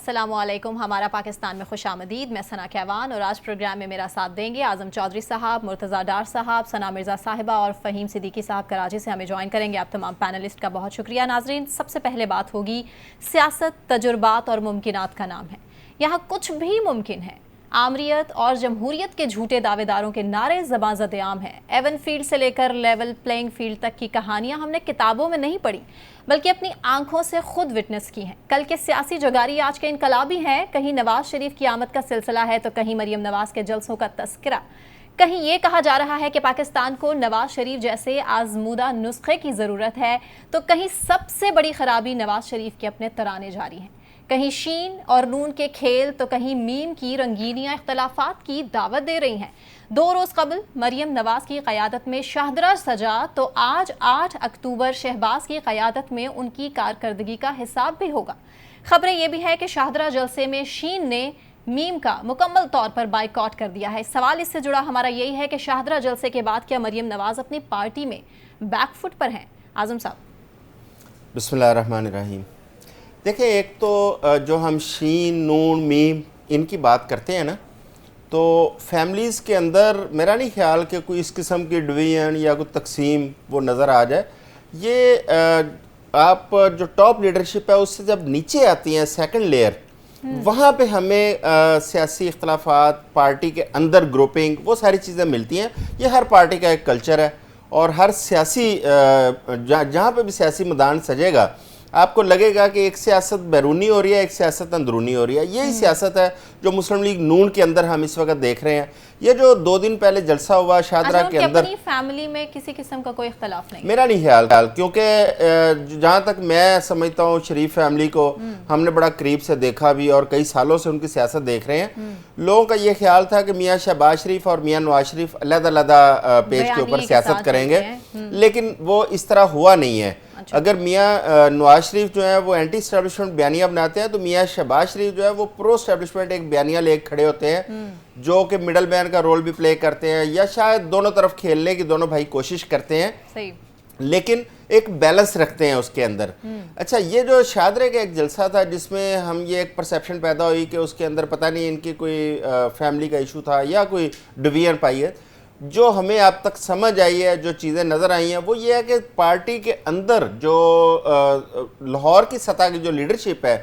السلام علیکم، ہمارا پاکستان میں خوش آمدید۔ میں ثنا کیوان اور آج پروگرام میں میرا ساتھ دیں گے اعظم چودھری صاحب، مرتضیٰ ڈار صاحب، ثنا مرزا صاحبہ اور فہیم صدیقی صاحب کراچی سے ہمیں جوائن کریں گے۔ آپ تمام پینلسٹ کا بہت شکریہ۔ ناظرین، سب سے پہلے بات ہوگی سیاست، تجربات اور ممکنات کا نام ہے۔ یہاں کچھ بھی ممکن ہے۔ آمریت اور جمہوریت کے جھوٹے دعوے داروں کے نعرے زباں زد عام ہیں۔ ایون فیلڈ سے لے کر لیول پلینگ فیلڈ تک کی کہانیاں ہم نے کتابوں میں نہیں پڑھی بلکہ اپنی آنکھوں سے خود وٹنس کی ہیں۔ کل کے سیاسی جگاری آج کے انقلابی ہیں، کہیں نواز شریف کی آمد کا سلسلہ ہے تو کہیں مریم نواز کے جلسوں کا تذکرہ، کہیں یہ کہا جا رہا ہے کہ پاکستان کو نواز شریف جیسے آزمودہ نسخے کی ضرورت ہے تو کہیں سب سے بڑی خرابی نواز شریف کے اپنے ترانے جاری ہیں۔ کہیں شین اور نون کے کھیل تو کہیں میم کی رنگینیاں اختلافات کی دعوت دے رہی ہیں۔ 2 روز قبل مریم نواز کی قیادت میں شاہدرہ سجا تو آج 8 اکتوبر شہباز کی قیادت میں ان کی کارکردگی کا حساب بھی ہوگا۔ خبریں یہ بھی ہے کہ شاہدرہ جلسے میں شین نے میم کا مکمل طور پر بائیکاٹ کر دیا ہے۔ سوال اس سے جڑا ہمارا یہی ہے کہ شاہدرہ جلسے کے بعد کیا مریم نواز اپنی پارٹی میں بیک فٹ پر ہیں؟ اعظم صاحب۔ بسم اللہ الرحمن الرحیم۔ دیکھیں، ایک تو جو ہم شین، نون، میم ان کی بات کرتے ہیں نا، تو فیملیز کے اندر میرا نہیں خیال کہ کوئی اس قسم کی ڈویژن یا کوئی تقسیم وہ نظر آ جائے۔ یہ آپ جو ٹاپ لیڈرشپ ہے اس سے جب نیچے آتی ہیں سیکنڈ لیئر، وہاں پہ ہمیں سیاسی اختلافات، پارٹی کے اندر گروپنگ، وہ ساری چیزیں ملتی ہیں۔ یہ ہر پارٹی کا ایک کلچر ہے اور ہر سیاسی جہاں پہ بھی سیاسی میدان سجے گا آپ کو لگے گا کہ ایک سیاست بیرونی ہو رہی ہے، ایک سیاست اندرونی ہو رہی ہے۔ یہی سیاست ہے جو مسلم لیگ نون کے اندر ہم اس وقت دیکھ رہے ہیں۔ یہ جو 2 دن پہلے جلسہ ہوا شاہدرہ کے اندر، اپنی فیملی میں کسی قسم کا کوئی اختلاف نہیں؟ میرا نہیں خیال، کیونکہ جہاں تک میں سمجھتا ہوں شریف فیملی کو ہم نے بڑا قریب سے دیکھا بھی اور کئی سالوں سے ان کی سیاست دیکھ رہے ہیں۔ لوگوں کا یہ خیال تھا کہ میاں شہباز شریف اور میاں نواز شریف علیحدہ علیحدہ پیج کے اوپر سیاست کریں گے، لیکن وہ اس طرح ہوا نہیں ہے۔ اگر میاں نواز شریف جو ہے وہ اینٹی اسٹیبلشمنٹ بیانیہ بناتے ہیں تو میاں شہباز شریف جو ہے وہ پرو اسٹیبلشمنٹ ایک بیانیہ لے کھڑے ہوتے ہیں، جو کہ مڈل مین کا رول بھی پلے کرتے ہیں، یا شاید دونوں طرف کھیلنے کی دونوں بھائی کوشش کرتے ہیں، لیکن ایک بیلنس رکھتے ہیں اس کے اندر۔ اچھا، یہ جو شاہدرہ کا ایک جلسہ تھا جس میں ہم یہ ایک پرسیپشن پیدا ہوئی کہ اس کے اندر پتہ نہیں ان کی کوئی فیملی کا ایشو تھا یا کوئی ڈویژن پائی ہے، جو ہمیں اب تک سمجھ آئی ہے، جو چیزیں نظر آئی ہیں وہ یہ ہے کہ پارٹی کے اندر جو لاہور کی سطح کی جو لیڈرشپ ہے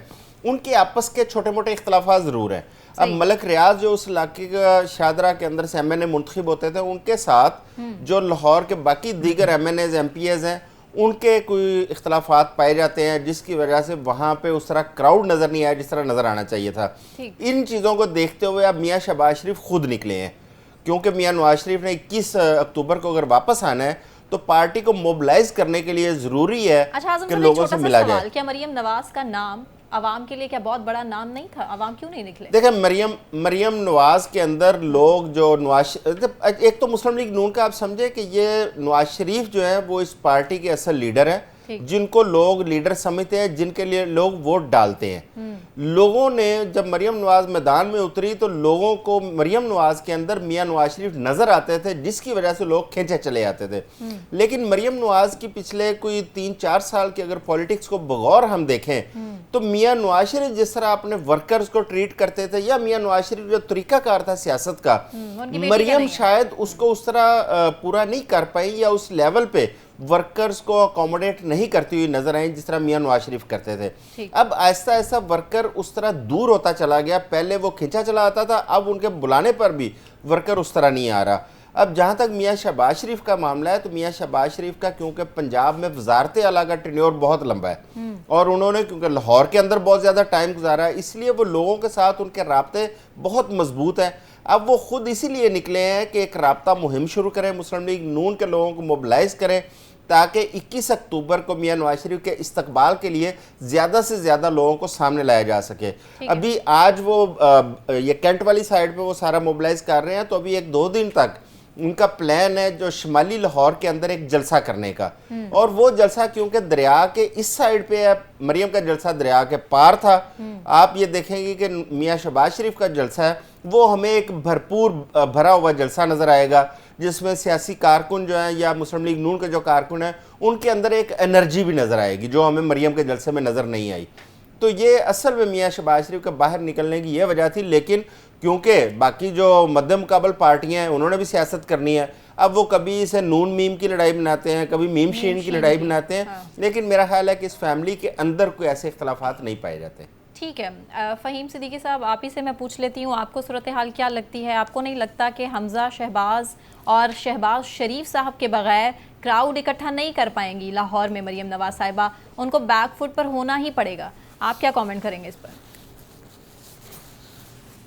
ان کے آپس کے چھوٹے موٹے اختلافات ضرور ہیں۔ اب ملک ریاض جو اس علاقے کا شاہدرہ کے اندر سے ایم این اے منتخب ہوتے تھے، ان کے ساتھ جو لاہور کے باقی دیگر MNAs, MPAs ہیں، ان کے کوئی اختلافات پائے جاتے ہیں جس کی وجہ سے وہاں پہ اس طرح کراؤڈ نظر نہیں آیا جس طرح نظر آنا چاہیے تھا۔ ان چیزوں کو دیکھتے ہوئے اب میاں شہباز شریف خود نکلے ہیں، کیونکہ میاں نواز شریف نے 21 اکتوبر کو اگر واپس آنا ہے تو پارٹی کو موبلائز کرنے کے لیے ضروری ہے کہ لوگوں سے ملا جائے۔ کیا مریم نواز کا نام عوام کے لیے کیا بہت بڑا نام نہیں تھا؟ عوام کیوں نہیں نکلے؟ دیکھیں، مریم نواز کے اندر لوگ جو ایک تو مسلم لیگ نون کا آپ سمجھے کہ یہ نواز شریف جو ہے وہ اس پارٹی کے اصل لیڈر ہیں، جن کو لوگ لیڈر سمجھتے ہیں، جن کے لیے لوگ ووٹ ڈالتے ہیں۔ لوگوں نے جب مریم نواز میدان میں اتری تو لوگوں کو مریم نواز کے اندر میاں نواز شریف نظر آتے تھے، جس کی وجہ سے لوگ کھینچے چلے آتے تھے۔ لیکن مریم نواز کی پچھلے کوئی 3-4 سال کی اگر پولیٹکس کو بغور ہم دیکھیں تو میاں نواز شریف جس طرح اپنے ورکرز کو ٹریٹ کرتے تھے، یا میاں نواز شریف جو طریقہ کار تھا سیاست کا، مریم شاید اس کو اس طرح پورا نہیں کر پائی یا اس لیول پہ ورکرز کو اکوموڈیٹ نہیں کرتی ہوئی نظر آئیں جس طرح میاں نواز شریف کرتے تھے۔ اب آہستہ آہستہ ورکر اس طرح دور ہوتا چلا گیا، پہلے وہ کھینچا چلا آتا تھا، اب ان کے بلانے پر بھی ورکر اس طرح نہیں آ رہا۔ اب جہاں تک میاں شہباز شریف کا معاملہ ہے تو میاں شہباز شریف کا کیونکہ پنجاب میں وزارت اعلیٰ کا ٹینیور بہت لمبا ہے اور انہوں نے کیونکہ لاہور کے اندر بہت زیادہ ٹائم گزارا ہے، اس لیے وہ لوگوں کے ساتھ ان کے رابطے بہت مضبوط ہیں۔ اب وہ خود اسی لیے نکلے ہیں کہ ایک رابطہ مہم شروع کریں، مسلم لیگ نون کے لوگوں کو موبلائز کریں تاکہ 21 اکتوبر کو میاں نواز شریف کے استقبال کے لیے زیادہ سے زیادہ لوگوں کو سامنے لایا جا سکے۔ ابھی آج وہ یہ کینٹ والی سائڈ پہ وہ سارا موبلائز کر رہے ہیں، تو ابھی 1-2 دن تک ان کا پلان ہے جو شمالی لاہور کے اندر ایک جلسہ کرنے کا، اور وہ جلسہ کیونکہ دریا کے اس سائڈ پہ ہے، مریم کا جلسہ دریا کے پار تھا، آپ یہ دیکھیں گے کہ میاں شہباز شریف کا جلسہ ہے وہ ہمیں ایک بھرپور بھرا ہوا جلسہ نظر آئے گا جس میں سیاسی کارکن جو ہیں یا مسلم لیگ نون کے جو کارکن ہیں ان کے اندر ایک انرجی بھی نظر آئے گی جو ہمیں مریم کے جلسے میں نظر نہیں آئی۔ تو یہ اصل میں میاں شہباز شریف کا باہر نکلنے کی یہ وجہ تھی. لیکن کیونکہ باقی جو مدھم قابل پارٹیاں ہیں انہوں نے بھی سیاست کرنی ہے, اب وہ کبھی اسے نون میم کی لڑائی بناتے ہیں, کبھی میم شین کی لڑائی بناتے ہیں, لیکن میرا خیال ہے کہ اس فیملی کے اندر کوئی ایسے اختلافات نہیں پائے جاتے. ٹھیک ہے, فہیم صدیقی صاحب آپ ہی سے میں پوچھ لیتی ہوں, آپ کو صورتحال کیا لگتی ہے؟ آپ کو نہیں لگتا کہ حمزہ شہباز اور شہباز شریف صاحب کے بغیر کراؤڈ اکٹھا نہیں کر پائیں گی لاہور میں مریم نواز صاحبہ, ان کو بیک فٹ پر ہونا ہی پڑے گا؟ آپ کیا کامنٹ کریں گے اس پر؟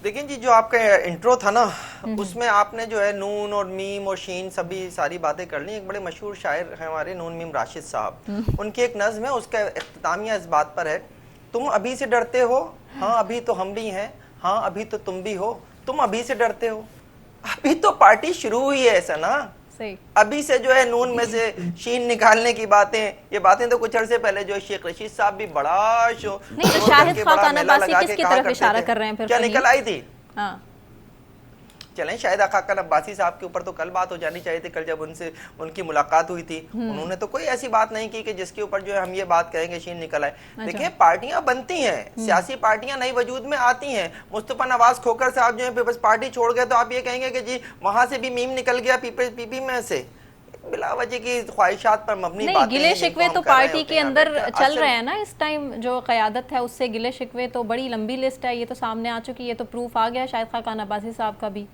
دیکھیں جی, جو آپ کا انٹرو تھا نا, اس میں آپ نے جو ہے نون اور میم اور شین ساری باتیں کر لی. ایک بڑے مشہور شاعر ہیں ہمارے نون میم راشد صاحب, ان کی ایک نظم ہے, اس کا اختتامیہ اس بات پر ہے, تم ابھی سے ڈرتے ہو, ہاں ابھی تو ہم بھی ہیں, ہاں ابھی تو تم بھی ہو, تم ابھی سے ڈرتے ہو. ابھی تو پارٹی شروع ہوئی ہے ایسا نا, ابھی سے جو ہے نون میں سے شین نکالنے کی باتیں, یہ باتیں تو کچھ عرصے پہلے جو شیخ رشید صاحب بھی بڑا شاہد خاقان عباسی کس کی طرف اشارہ کر رہے ہیں پھر؟ کیا نکل آئی تھی؟ ہاں چلیں, شاہد خاقان عباسی صاحب کے اوپر تو کل بات ہو جانی چاہیے تھی, کل جب ان کی ملاقات ہوئی تھی, انہوں نے تو کوئی ایسی بات نہیں کی کہ جس کے اوپر جو ہے ہم یہ بات کہیں گے شین نکل آئے. دیکھیں پارٹیاں بنتی ہیں, سیاسی پارٹیاں نئی وجود میں آتی ہیں. مصطفیٰ نواز کھوکھر صاحب جو ہے پیپلز پارٹی چھوڑ گئے تو آپ یہ کہیں گے کہ جی وہاں سے بھی میم نکل گیا پی پی میں سے, بلا وجہ کی خواہشات پر مبنی باتیں. نہیں, گلے شکوے تو پارٹی کے اندر چل رہے ہیں نا اس ٹائم, جو قیادت ہے اس سے گلے شکوے تو بڑی لمبی لسٹ ہے, یہ تو سامنے آ چکی, یہ تو پروف آ گیا شاہد خاقان عباسی صاحب کا بھی,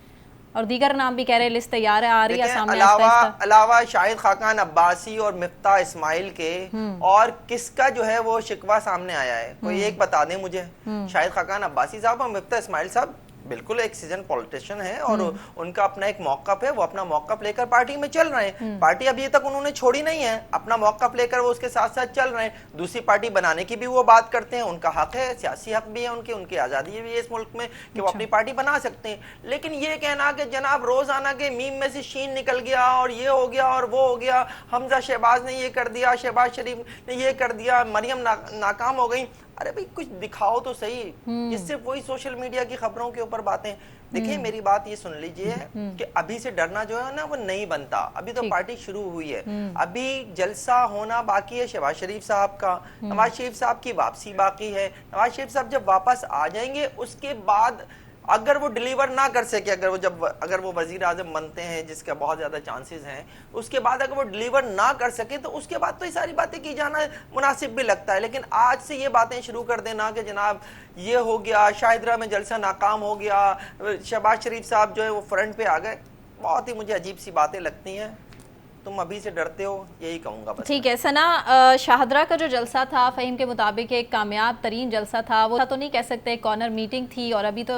اور دیگر نام بھی کہہ رہے لسٹ تیار ہے, آ رہی ہے سامنے. علاوہ شاہد خاقان عباسی اور مفتاح اسماعیل کے, اور کس کا جو ہے وہ شکوہ سامنے آیا ہے؟ کوئی ایک بتا دیں مجھے. شاہد خاقان عباسی صاحب اور مفتاح اسماعیل صاحب بالکل ایک سیزن پولیٹیشین ہے, اور ان کا اپنا ایک موقف ہے, وہ اپنا موقف لے کر پارٹی میں چل رہے ہیں. پارٹی ابھی تک انہوں نے چھوڑی نہیں ہے, اپنا موقف لے کر وہ اس کے ساتھ ساتھ چل رہے ہیں. دوسری پارٹی بنانے کی بھی وہ بات کرتے ہیں, ان کا حق ہے, سیاسی حق بھی ہے ان کی آزادی بھی ہے اس ملک میں کہ وہ اپنی پارٹی بنا سکتے ہیں. لیکن یہ کہنا کہ جناب روزانہ کے میم میں سے شین نکل گیا اور یہ ہو گیا اور وہ ہو گیا, حمزہ شہباز نے یہ کر دیا, شہباز شریف نے یہ کر دیا, مریم ناکام ہو گئی, ارے بھئی کچھ دکھاؤ تو صحیح. اس سے وہی سوشل میڈیا کی خبروں کے اوپر باتیں. دیکھیں میری بات یہ سن لیجئے کہ ابھی سے ڈرنا جو ہے نا وہ نہیں بنتا, ابھی تو پارٹی شروع ہوئی ہے, ابھی جلسہ ہونا باقی ہے شہباز شریف صاحب کا, نواز شریف صاحب کی واپسی باقی ہے. نواز شریف صاحب جب واپس آ جائیں گے اس کے بعد اگر وہ ڈیلیور نہ کر سکے, اگر وہ وزیر اعظم بنتے ہیں جس کا بہت زیادہ چانسز ہیں, اس کے بعد اگر وہ ڈیلیور نہ کر سکے تو اس کے بعد تو یہ ساری باتیں کی جانا مناسب بھی لگتا ہے. لیکن آج سے یہ باتیں شروع کر دینا کہ جناب یہ ہو گیا, شاہدرہ میں جلسہ ناکام ہو گیا, شہباز شریف صاحب جو ہے وہ فرنٹ پہ آ گئے, بہت ہی مجھے عجیب سی باتیں لگتی ہیں. تم ابھی سے ڈرتے ہو, یہی کہوں گا بس. ٹھیک ہے ثنا, شاہدرہ کا جو جلسہ تھا فہیم کے مطابق ایک کامیاب ترین جلسہ تھا, وہ تو نہیں کہہ سکتے کارنر میٹنگ تھی, اور ابھی تو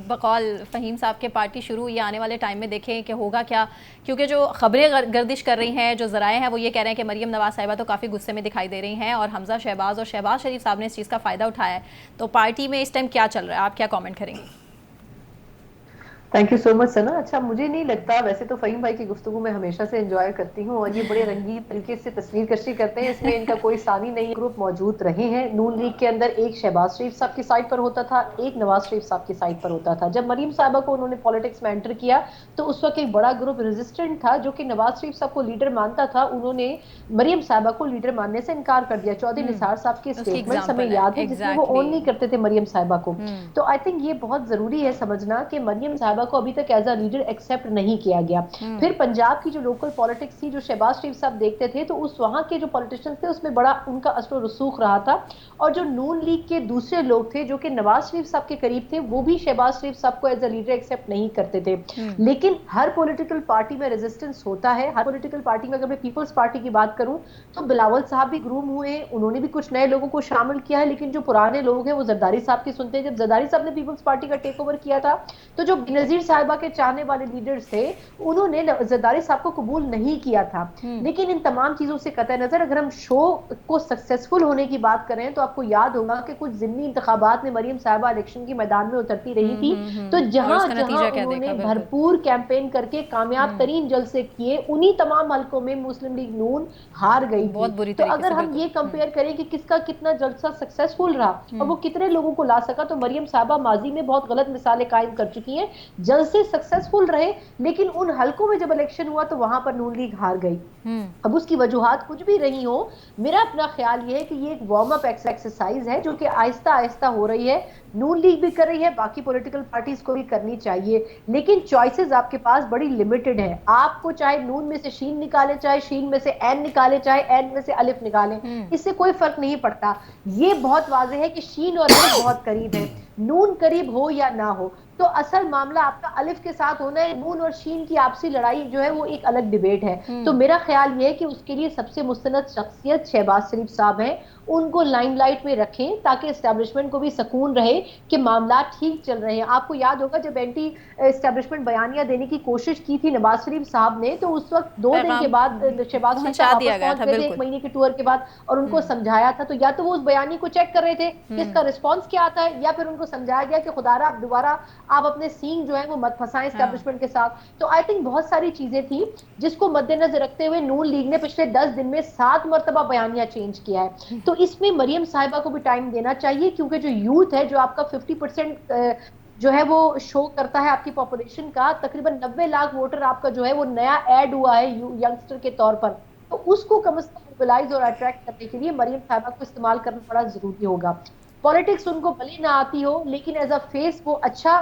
بقول فہیم صاحب کے پارٹی شروع ہوئی, آنے والے ٹائم میں دیکھیں کہ ہوگا کیا, کیونکہ جو خبریں گردش کر رہی ہیں, جو ذرائع ہیں وہ یہ کہہ رہے ہیں کہ مریم نواز صاحبہ تو کافی غصے میں دکھائی دے رہی ہیں, اور حمزہ شہباز اور شہباز شریف صاحب نے اس چیز کا فائدہ اٹھایا ہے. تو پارٹی میں اس ٹائم کیا چل رہا ہے, آپ کیا کامنٹ کریں گے؟ تھینک یو سو مچ ثنا. اچھا مجھے نہیں لگتا, ویسے تو فہیم بھائی کی گفتگو میں ہمیشہ سے انجوائے کرتی ہوں, اور یہ بڑے رنگین طریقے سے تصویر کشی کرتے ہیں, اس میں ان کا کوئی ثانی نہیں. گروپ موجود رہے ہیں نون لیگ کے اندر, ایک شہباز شریف صاحب کی سائٹ پر ہوتا تھا, ایک نواز شریف صاحب کی سائٹ پر ہوتا تھا. جب مریم صاحبہ کو انہوں نے پالیٹکس میں انٹر کیا تو اس وقت ایک بڑا گروپ ریزسٹنٹ تھا جو کہ نواز شریف صاحب کو لیڈر مانتا تھا, انہوں نے مریم صاحبہ کو لیڈر ماننے سے انکار کر دیا. چودھری نثار صاحب کے اسٹیٹمنٹس ہمیں یاد ہے جس میں وہ اون نہیں کرتے تھے مریم صاحبہ کو. تو آئی تھنک یہ بہت ضروری ہے سمجھنا کہ مریم صاحبہ کو ابھی تک ایز اے لیڈر ایکسیپٹ نہیں کیا گیا. پھر پنجاب کی جو لوکل پالیٹکس تھی, جو شہباز شریف صاحب دیکھتے تھے, تو اس وہاں کے جو پالیٹیشنز تھے اس میں بڑا ان کا اثر و رسوخ رہا تھا, اور جو نون لیگ کے دوسرے لوگ تھے جو کہ نواز شریف صاحب کے قریب تھے, وہ بھی شہباز شریف صاحب کو ایز اے لیڈر ایکسیپٹ نہیں کرتے تھے. لیکن ہر پولیٹیکل پارٹی میں ریزسٹنس ہوتا ہے, ہر پولیٹیکل پارٹی میں, اگر میں پیپلز پارٹی کی بات کروں تو بلاول صاحب بھی گروم ہوئے, انہوں نے بھی کچھ نئے لوگوں کو شامل کیا ہے, لیکن جو پرانے لوگ ہیں وہ زرداری صاحب کی سنتے ہیں. جب زرداری صاحب نے پیپلز پارٹی کا ٹیک اوور کیا تھا تو جو بینظیر صاحبہ کے چاہنے والے لیڈرز تھے انہوں نے زرداری صاحب کو قبول نہیں کیا تھا. لیکن ان تمام چیزوں سے قطع نظر اگر ہم شو کو سکسیسفل ہونے کی بات کریں تو آپ کو یاد ہوگا کہ کچھ ضمنی انتخابات میں مریم صاحبہ الیکشن کی میدان میں اترتی رہی تھی, تو جہاں انہوں نے بھرپور کیمپین کر کے کامیاب ترین جلسے کیے, انہی تمام حلقوں میں مسلم لیگ نون ہار گئی تھی. تو اگر ہم یہ کمپیئر کریں کہ کس کا کتنا جلسہ سکسیسفل رہا اور وہ کتنے لوگوں کو لا سکا, تو مریم صاحبہ ماضی میں بہت غلط مثالیں قائم کر چکی ہیں जलसे सक्सेसफुल रहे, लेकिन उन हलकों में जब इलेक्शन हुआ तो वहां पर नून लीग हार गई। अब उसकी वजूहात कुछ भी रही हो, मेरा अपना ख्याल ये है कि ये एक वार्म अप एक्सरसाइज है जो कि आहिस्ता आहिस्ता हो रही है, नून लीग भी कर रही है, बाकी पॉलिटिकल पार्टीज को भी करनी चाहिए, लेकिन चॉइसेस आपके पास बड़ी लिमिटेड है। आपको चाहे नून में से शीन निकाले, चाहे शीन में से एन निकाले, चाहे एन में से अलिफ निकाले, इससे कोई फर्क नहीं पड़ता। ये बहुत वाज़ेह है कि शीन और अलिफ बहुत करीब है, नून करीब हो या ना हो, तो असल मामला आपका अलिफ के साथ होना है। नून और शीन की आपसी लड़ाई जो है वो एक अलग डिबेट है। तो मेरा ख्याल ये है कि उसके लिए सबसे मुस्तनद शख्सियत शहबाज शरीफ साहब हैं, उनको लाइमलाइट में रखें ताकि एस्टेब्लिशमेंट को भी सुकून रहे कि मामला ठीक चल रहे हैं। आपको याद होगा जब एंटी एस्टेब्लिशमेंट बयानियां देने की कोशिश की थी नवाज शरीफ साहब ने, तो उस वक्त 2 दिन के बाद शहबाज शरीफ साहब वापस पहुंच गए थे 1 महीने के टूर के बाद, और उनको समझाया था। तो या तो वो उस बयानी को चेक कर रहे थे कि इसका रिस्पॉन्स क्या आता है, या फिर उनको समझाया गया कि खुदारा आप दोबारा आप अपने सींग जो है वो मत फंसाएं एस्टेब्लिशमेंट के साथ। तो आई थिंक बहुत सारी चीजें थी जिसको मद्देनजर रखते हुए नून लीग ने पिछले 10 दिन में 7 मरतबा बयानिया चेंज किया है। तो इसमें मरियम साहिबा को भी टाइम देना चाहिए, क्योंकि जो यूथ है, जो आपका 50% जो है वो शो करता है आपकी पॉपुलेशन का, तकरीबन 90 लाख वोटर आपका जो है वो नया ऐड हुआ है यंगस्टर के तौर पर, तो उसको कम से कम मोबिलाइज और अट्रैक्ट करने के लिए मरियम साहिबा को इस्तेमाल करना बड़ा जरूरी होगा। पॉलिटिक्स उनको भले ना आती हो, लेकिन एज अ फेस वो अच्छा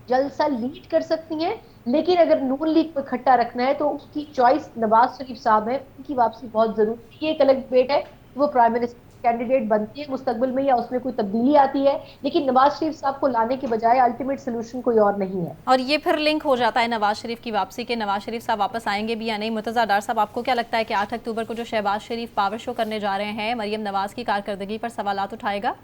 जलसा लीड कर सकती हैं। लेकिन अगर नून लीग को इकट्ठा रखना है तो उसकी चॉइस नवाज शरीफ साहब है, उनकी वापसी बहुत जरूरी है। ये एक अलग डिबेट है वो प्राइम मिनिस्टर कैंडिडेट बनती है मुस्तकबिल में या उसमें कोई तब्दीली आती है, लेकिन नवाज शरीफ साहब को लाने के बजाय अल्टीमेट सोल्यूशन कोई और नहीं है। और ये फिर लिंक हो जाता है नवाज शरीफ की वापसी के, नवाज शरीफ साहब वापस आएंगे भी या नहीं। मुर्तज़ा डार साहब, आपको क्या लगता है कि 8 अक्टूबर को जो शहबाज शरीफ पावर शो करने जा रहे हैं, मरियम नवाज की कारकर्दगी पर सवालात उठाएगा?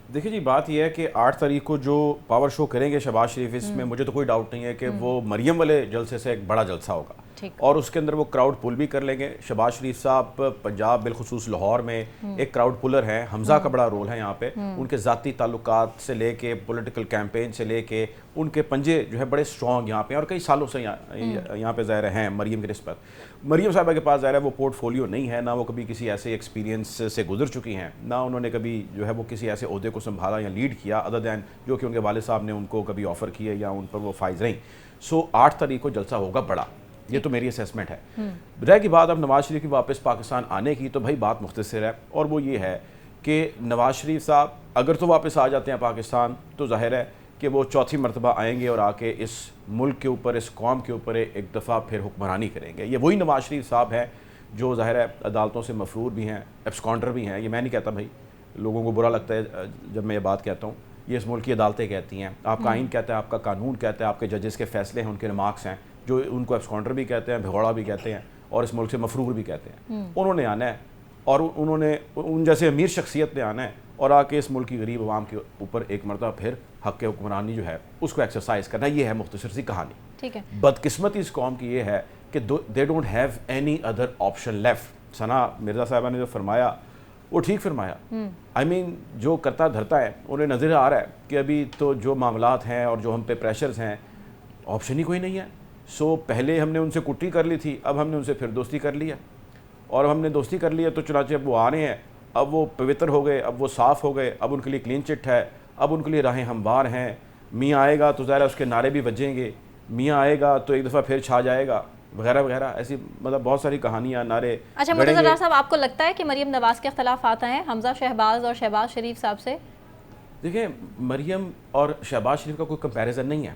देखिए जी, बात यह है कि 8 तारीख को जो पावर शो करेंगे शहबाज शरीफ, इसमें मुझे तो कोई डाउट नहीं है कि वो मरियम वाले जलसे से एक बड़ा जलसा होगा, और उसके अंदर वो क्राउड पुल भी कर लेंगे। शहबाज शरीफ साहब पंजाब बिलखुसूस लाहौर में एक क्राउड पुलर हैं, हमजा का बड़ा रोल है यहाँ पे, उनके ज़ाती ताल्लुकात से लेके पॉलिटिकल कैंपेन से लेके उनके पंजे जो है बड़े स्ट्रॉन्ग यहाँ पे, और कई सालों से यहाँ पे ज़ाहिर हैं मरियम की निस्बत। मरियम साहिबा के पास ज़ाहिर है वो पोर्टफोलियो नहीं है, ना वो कभी किसी ऐसे एक्सपीरियंस से गुजर चुकी हैं, ना उन्होंने कभी जो है वो किसी ऐसे ओहदे को संभाला या लीड किया अदर दैन जो कि उनके वालिद साहब ने उनको कभी ऑफ़र किए या उन पर वो फाइज रहीं। सो 8 तारीख को जलसा होगा बड़ा, ये तो मेरी असेसमेंट है। रह की बात अब नवाज शरीफ की वापस पाकिस्तान आने की, तो भाई बात मुख्तसर है, और वो ये है कि नवाज शरीफ साहब अगर तो वापस आ जाते हैं पाकिस्तान, तो जाहिर है कि वो चौथी मरतबा आएंगे और आके इस मुल्क के ऊपर, इस कौम के ऊपर एक दफ़ा फिर हुक्मरानी करेंगे। ये वही नवाज शरीफ साहब हैं जो जाहिर है अदालतों से मफरूर भी हैं, एब्सकॉन्डर भी हैं। ये मैं नहीं कहता भाई, लोगों को बुरा लगता है जब मैं ये बात कहता हूँ, ये इस मुल्क की अदालतें कहती हैं, आपका आइन कहता है, आपका कानून कहता है, आपके जजेस के फैसले हैं, उनके रिमार्क्स हैं, जो उनको एब्सकॉन्डर भी कहते हैं, भिगोड़ा भी कहते हैं, और इस मुल्क से मफरूर भी कहते हैं। उन्होंने आना है, और उन्होंने उन जैसे अमीर शख्सियत ने आना है और आके इस मुल्क की गरीब आवाम के ऊपर एक मरतबा फिर हक़ हुक्मरानी जो है उसको एक्सरसाइज करना। ये है मुख्तसर सी कहानी। ठीक है, बदकिस्मती इस कौम की ये है कि they don't have any other option left. Sana Mirza साहिबा ने जो फरमाया वो ठीक फरमाया। आई मीन जो करता धरता है उन्हें नज़र आ रहा है कि अभी तो जो मामलात हैं और जो हम पे प्रेशर्स हैं, ऑप्शन ही कोई नहीं है। सो पहले हमने उनसे कुट्टी कर ली थी, अब हमने उनसे फिर दोस्ती कर लिया, और हमने दोस्ती कर लिया तो चुनाचे अब वो आ रहे हैं, अब वो पवित्र हो गए, अब वो साफ़ हो गए, अब उनके लिए क्लीन चिट है, अब उनके लिए राहें हमवार हैं। मियाँ आएगा तो ज़ाहिर उसके नारे भी बजेंगे, मियाँ आएगा तो एक दफ़ा फिर छा जाएगा, वगैरह वगैरह, ऐसी मतलब बहुत सारी कहानियाँ, नारे। अच्छा मुर्तज़ा डार साहब, आपको लगता है कि मरियम नवाज़ के इख्तलाफात हैं हमजा शहबाज और शहबाज शरीफ साहब से? देखिए, मरियम और शहबाज शरीफ का कोई कंपैरिजन नहीं है,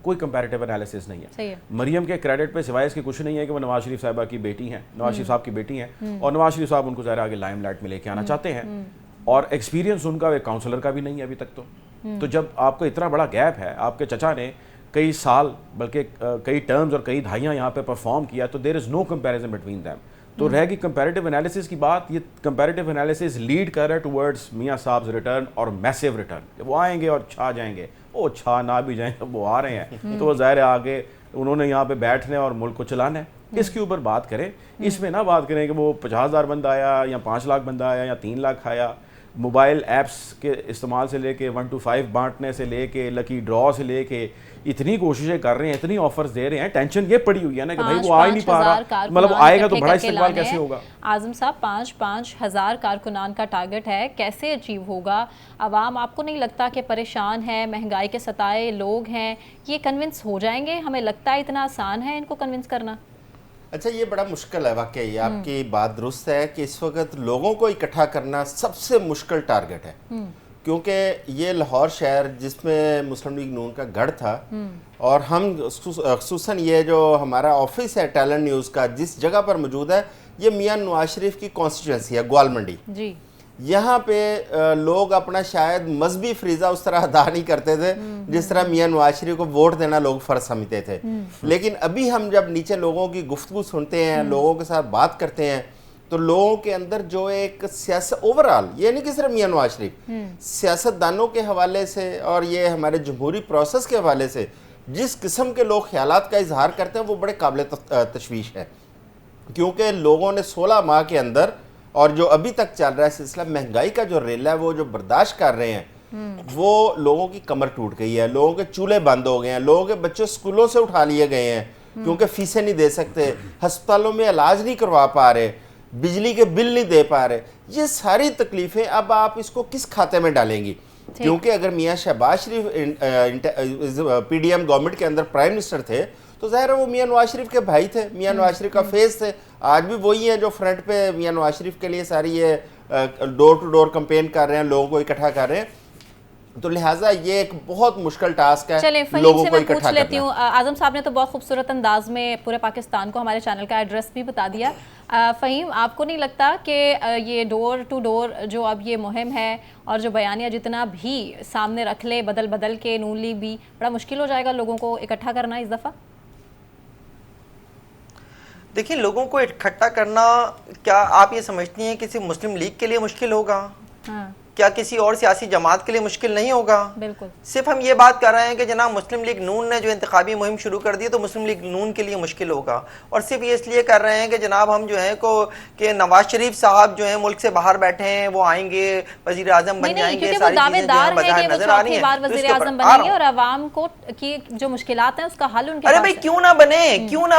कोई कंपैरेटिव एनालिसिस नहीं है। मरियम के क्रेडिट पे सिवाय इसके कुछ नहीं है कि वो नवाज शरीफ साहिबा की बेटी हैं, नवाज शरीफ साहब की बेटी हैं, और नवाज शरीफ साहब उनको ज़रा आगे लाइमलाइट में लेके आना चाहते हैं, और एक्सपीरियंस उनका एक काउंसलर का भी नहीं है अभी तक। तो जब आपको इतना बड़ा गैप है, आपके चचा ने कई साल बल्कि कई टर्म्स और कई दहाइयाँ यहाँ पे परफॉर्म किया, तो there is no comparison between them. तो रहेगी कंपैरेटिव एनालिसिस की बात। ये कंपैरेटिव एनालिसिस लीड कर रहा है टुवर्ड्स मियाँ साहब रिटर्न और मैसिव रिटर्न। वो आएंगे और छा जाएंगे, वो छा ना भी जाएंगे, वो आ रहे हैं, तो वो ज़ाहिर है आगे उन्होंने यहाँ पे बैठने और मुल्क को चलाना है। इसके ऊपर बात करें, इसमें ना बात करें कि वो 50,000 बंदा आया या 5 लाख बंदा आया या 3 लाख आया। موبائل ایپس کے استعمال سے لے کے 1 to 5 بانٹنے سے لے کے لکی ڈرا سے لے کے اتنی کوششیں کر رہے ہیں, اتنی آفرز دے رہے ہیں, ٹینشن یہ پڑی ہوئی ہے نا کہ بھائی وہ آ ہی نہیں پا رہا, مطلب آئے گا تو بڑا استقبال کیسے ہوگا. اعظم صاحب 5,000 کارکنان کا ٹارگٹ ہے, کیسے اچیو ہوگا؟ عوام آپ کو نہیں لگتا کہ پریشان ہے, مہنگائی کے ستائے لوگ ہیں, یہ کنونس ہو جائیں گے؟ ہمیں لگتا ہے اتنا آسان ہے ان کو کنونس کرنا؟ اچھا یہ بڑا مشکل ہے واقعی, آپ کی بات درست ہے کہ اس وقت لوگوں کو اکٹھا کرنا سب سے مشکل ٹارگٹ ہے, کیونکہ یہ لاہور شہر جس میں مسلم لیگ نون کا گڑھ تھا, اور ہم خصوصاً یہ جو ہمارا آفس ہے ٹیلنٹ نیوز کا جس جگہ پر موجود ہے, یہ میاں نواز شریف کی کانسٹیٹوئنسی ہے گوال منڈی. جی, یہاں پہ لوگ اپنا شاید مذہبی فریضہ اس طرح ادا نہیں کرتے تھے جس طرح میاں نواز شریف کو ووٹ دینا لوگ فرض سمجھتے تھے. لیکن ابھی ہم جب نیچے لوگوں کی گفتگو سنتے ہیں, لوگوں کے ساتھ بات کرتے ہیں, تو لوگوں کے اندر جو ایک سیاست اوورآل, یہ نہیں کہ صرف میاں نواز شریف, سیاستدانوں کے حوالے سے اور یہ ہمارے جمہوری پروسیس کے حوالے سے جس قسم کے لوگ خیالات کا اظہار کرتے ہیں وہ بڑے قابل تشویش ہے. کیونکہ لوگوں نے 16 ماہ کے اندر اور جو ابھی تک چل رہا ہے سلسلہ مہنگائی کا جو ریلا ہے وہ جو برداشت کر رہے ہیں, وہ لوگوں کی کمر ٹوٹ گئی ہے, لوگوں کے چولہے بند ہو گئے ہیں, لوگوں کے بچے سکولوں سے اٹھا لیے گئے ہیں کیونکہ فیسیں نہیں دے سکتے, ہسپتالوں میں علاج نہیں کروا پا رہے, بجلی کے بل نہیں دے پا رہے. یہ ساری تکلیفیں اب آپ اس کو کس کھاتے میں ڈالیں گی؟ کیونکہ اگر میاں شہباز شریف پی ڈی ایم گورنمنٹ کے اندر پرائم منسٹر تھے تو ظاہر ہے وہ میاں نواز شریف کے بھائی تھے, میاں نواز شریف کا فیس تھے. آج بھی وہی ہیں جو فرنٹ پہ میاں نواز شریف کے لیے ساری یہ ڈور ٹو ڈور کمپین کر رہے ہیں, لوگوں کو اکٹھا کر رہے ہیں. تو لہٰذا یہ ایک بہت مشکل ٹاسک ہے لوگوں کو اکٹھا کرنا. لیتی ہوں, اعظم صاحب نے تو بہت خوبصورت انداز میں پورے پاکستان کو ہمارے چینل کا ایڈریس بھی بتا دیا. فہیم, آپ کو نہیں لگتا کہ یہ ڈور ٹو ڈور جو اب یہ مہم ہے اور جو بیانیہ جتنا بھی سامنے رکھ لے بدل کے نون لیگ بھی, بڑا مشکل ہو جائے گا لوگوں کو اکٹھا کرنا اس دفعہ؟ دیکھیں, لوگوں کو اکٹھا کرنا کیا آپ یہ سمجھتی ہیں کہ صرف مسلم لیگ کے لیے مشکل ہوگا؟ کیا کسی اور سیاسی جماعت کے لیے مشکل نہیں ہوگا؟ بالکل. صرف ہم یہ بات کر رہے ہیں کہ جناب مسلم لیگ نون نے جو انتخابی مہم شروع کر دی تو مسلم لیگ نون کے لیے مشکل ہوگا, اور صرف یہ اس لیے کر رہے ہیں کہ جناب ہم جو ہیں کہ نواز شریف صاحب جو ہیں ملک سے باہر بیٹھے ہیں, وہ آئیں گے وزیر اعظم بن جائیں گے, ساری چیزیں جو ہیں بظاہر نظر آ رہی ہیں, وزیر اعظم بنیں گے اور عوام کو کی جو مشکلات ہیں اس کا حل ان کے پاس. ارے بھائی کیوں نہ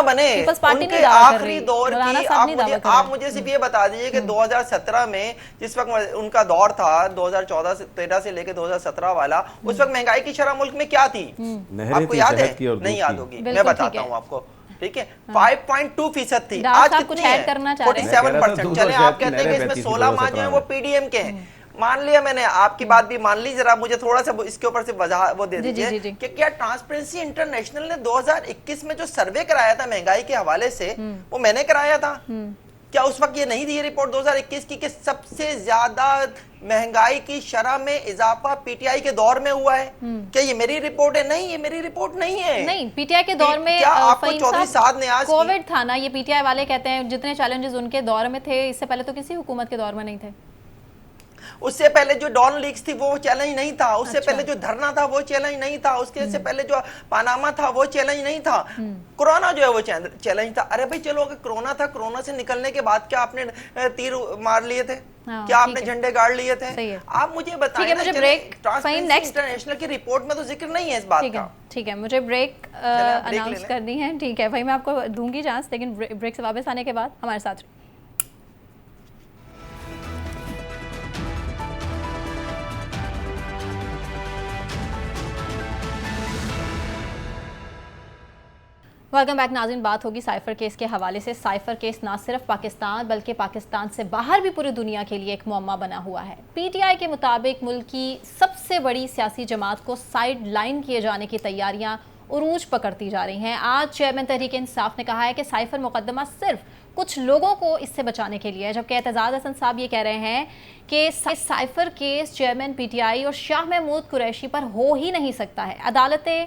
بنے ان کے آخری دور کی. آپ مجھے صرف یہ بتا دیجئے کہ 2017 میں جس وقت ان کا دور تھا 2014-13 سے لے کے 2017 والا, اس وقت مہنگائی کی شرح ملک میں کیا تھی؟ آپ کو یاد ہے؟ نہیں یاد ہوگی, میں بتاتا ہوں آپ کو. ٹھیک ہے, 5.2% تھی, آج کتنی ہے؟ 47%. چلیں آپ کہتے ہیں کہ اس میں 16 ماہ جو ہیں وہ پی ڈی ایم کے ہیں, مان لیا میں نے, آپ کی بات بھی مان لی. ذرا مجھے تھوڑا سا اس کے اوپر سے وضاحت وہ دے دیجئے کہ کیا ٹرانسپیرنسی انٹرنیشنل نے 2021 میں جو سروے کرایا تھا مہنگائی کے حوالے سے, وہ میں نے کرایا تھا, کیا اس وقت یہ نہیں تھی یہ رپورٹ 2021 کی کہ سب سے زیادہ مہنگائی کی شرح میں اضافہ پی ٹی آئی کے دور میں ہوا ہے؟ کیا یہ میری رپورٹ ہے؟ نہیں, یہ میری رپورٹ نہیں ہے. نہیں, پی ٹی آئی کے دور میں کیا آپ کو چودھری سعد نیاز کووڈ تھا نا, یہ پی ٹی آئی والے کہتے ہیں جتنے چیلنجز ان کے دور میں تھے اس سے پہلے تو کسی حکومت کے دور میں نہیں تھے. اس سے پہلے جو ڈان لیکس تھی وہ چیلنج نہیں تھا, اس سے پہلے جو دھرنا تھا وہ چیلنج نہیں تھا, اس کے سے پہلے جو پاناما تھا وہ چیلنج نہیں تھا, کرونا جو ہے وہ چیلنج تھا. ارے بھائی چلو, اگر کرونا تھا, کرونا سے نکلنے کے بعد کیا آپ نے تیر مار لیے تھے؟ کیا آپ نے جھنڈے گاڑ لیے تھے؟ آپ مجھے بتائیں نا, ٹرانسپیرنسی انٹرنیشنل کی رپورٹ میں تو ذکر نہیں ہے اس بات کا. ٹھیک ہے, مجھے بریک اناؤنس کرنی ہے. ٹھیک ہے بھائی, میں آپ کو دوں گی چانس, لیکن بریک سے واپس آنے کے بعد ہمارے ساتھ. ویلکم بیک ناظرین. بات ہوگی سائفر کیس کے حوالے سے. سائفر کیس نہ صرف پاکستان بلکہ پاکستان سے باہر بھی پوری دنیا کے لیے ایک معمہ بنا ہوا ہے. پی ٹی آئی کے مطابق ملک کی سب سے بڑی سیاسی جماعت کو سائیڈ لائن کیے جانے کی تیاریاں عروج پکڑتی جا رہی ہیں. آج چیئرمین تحریک انصاف نے کہا ہے کہ سائفر مقدمہ صرف کچھ لوگوں کو اس سے بچانے کے لیے ہے, جبکہ اعتزاز حسن صاحب یہ کہہ رہے ہیں کہ cipher case chairman P T I اور شاہ محمود قریشی پر ہو ہی نہیں سکتا ہے. عدالتیں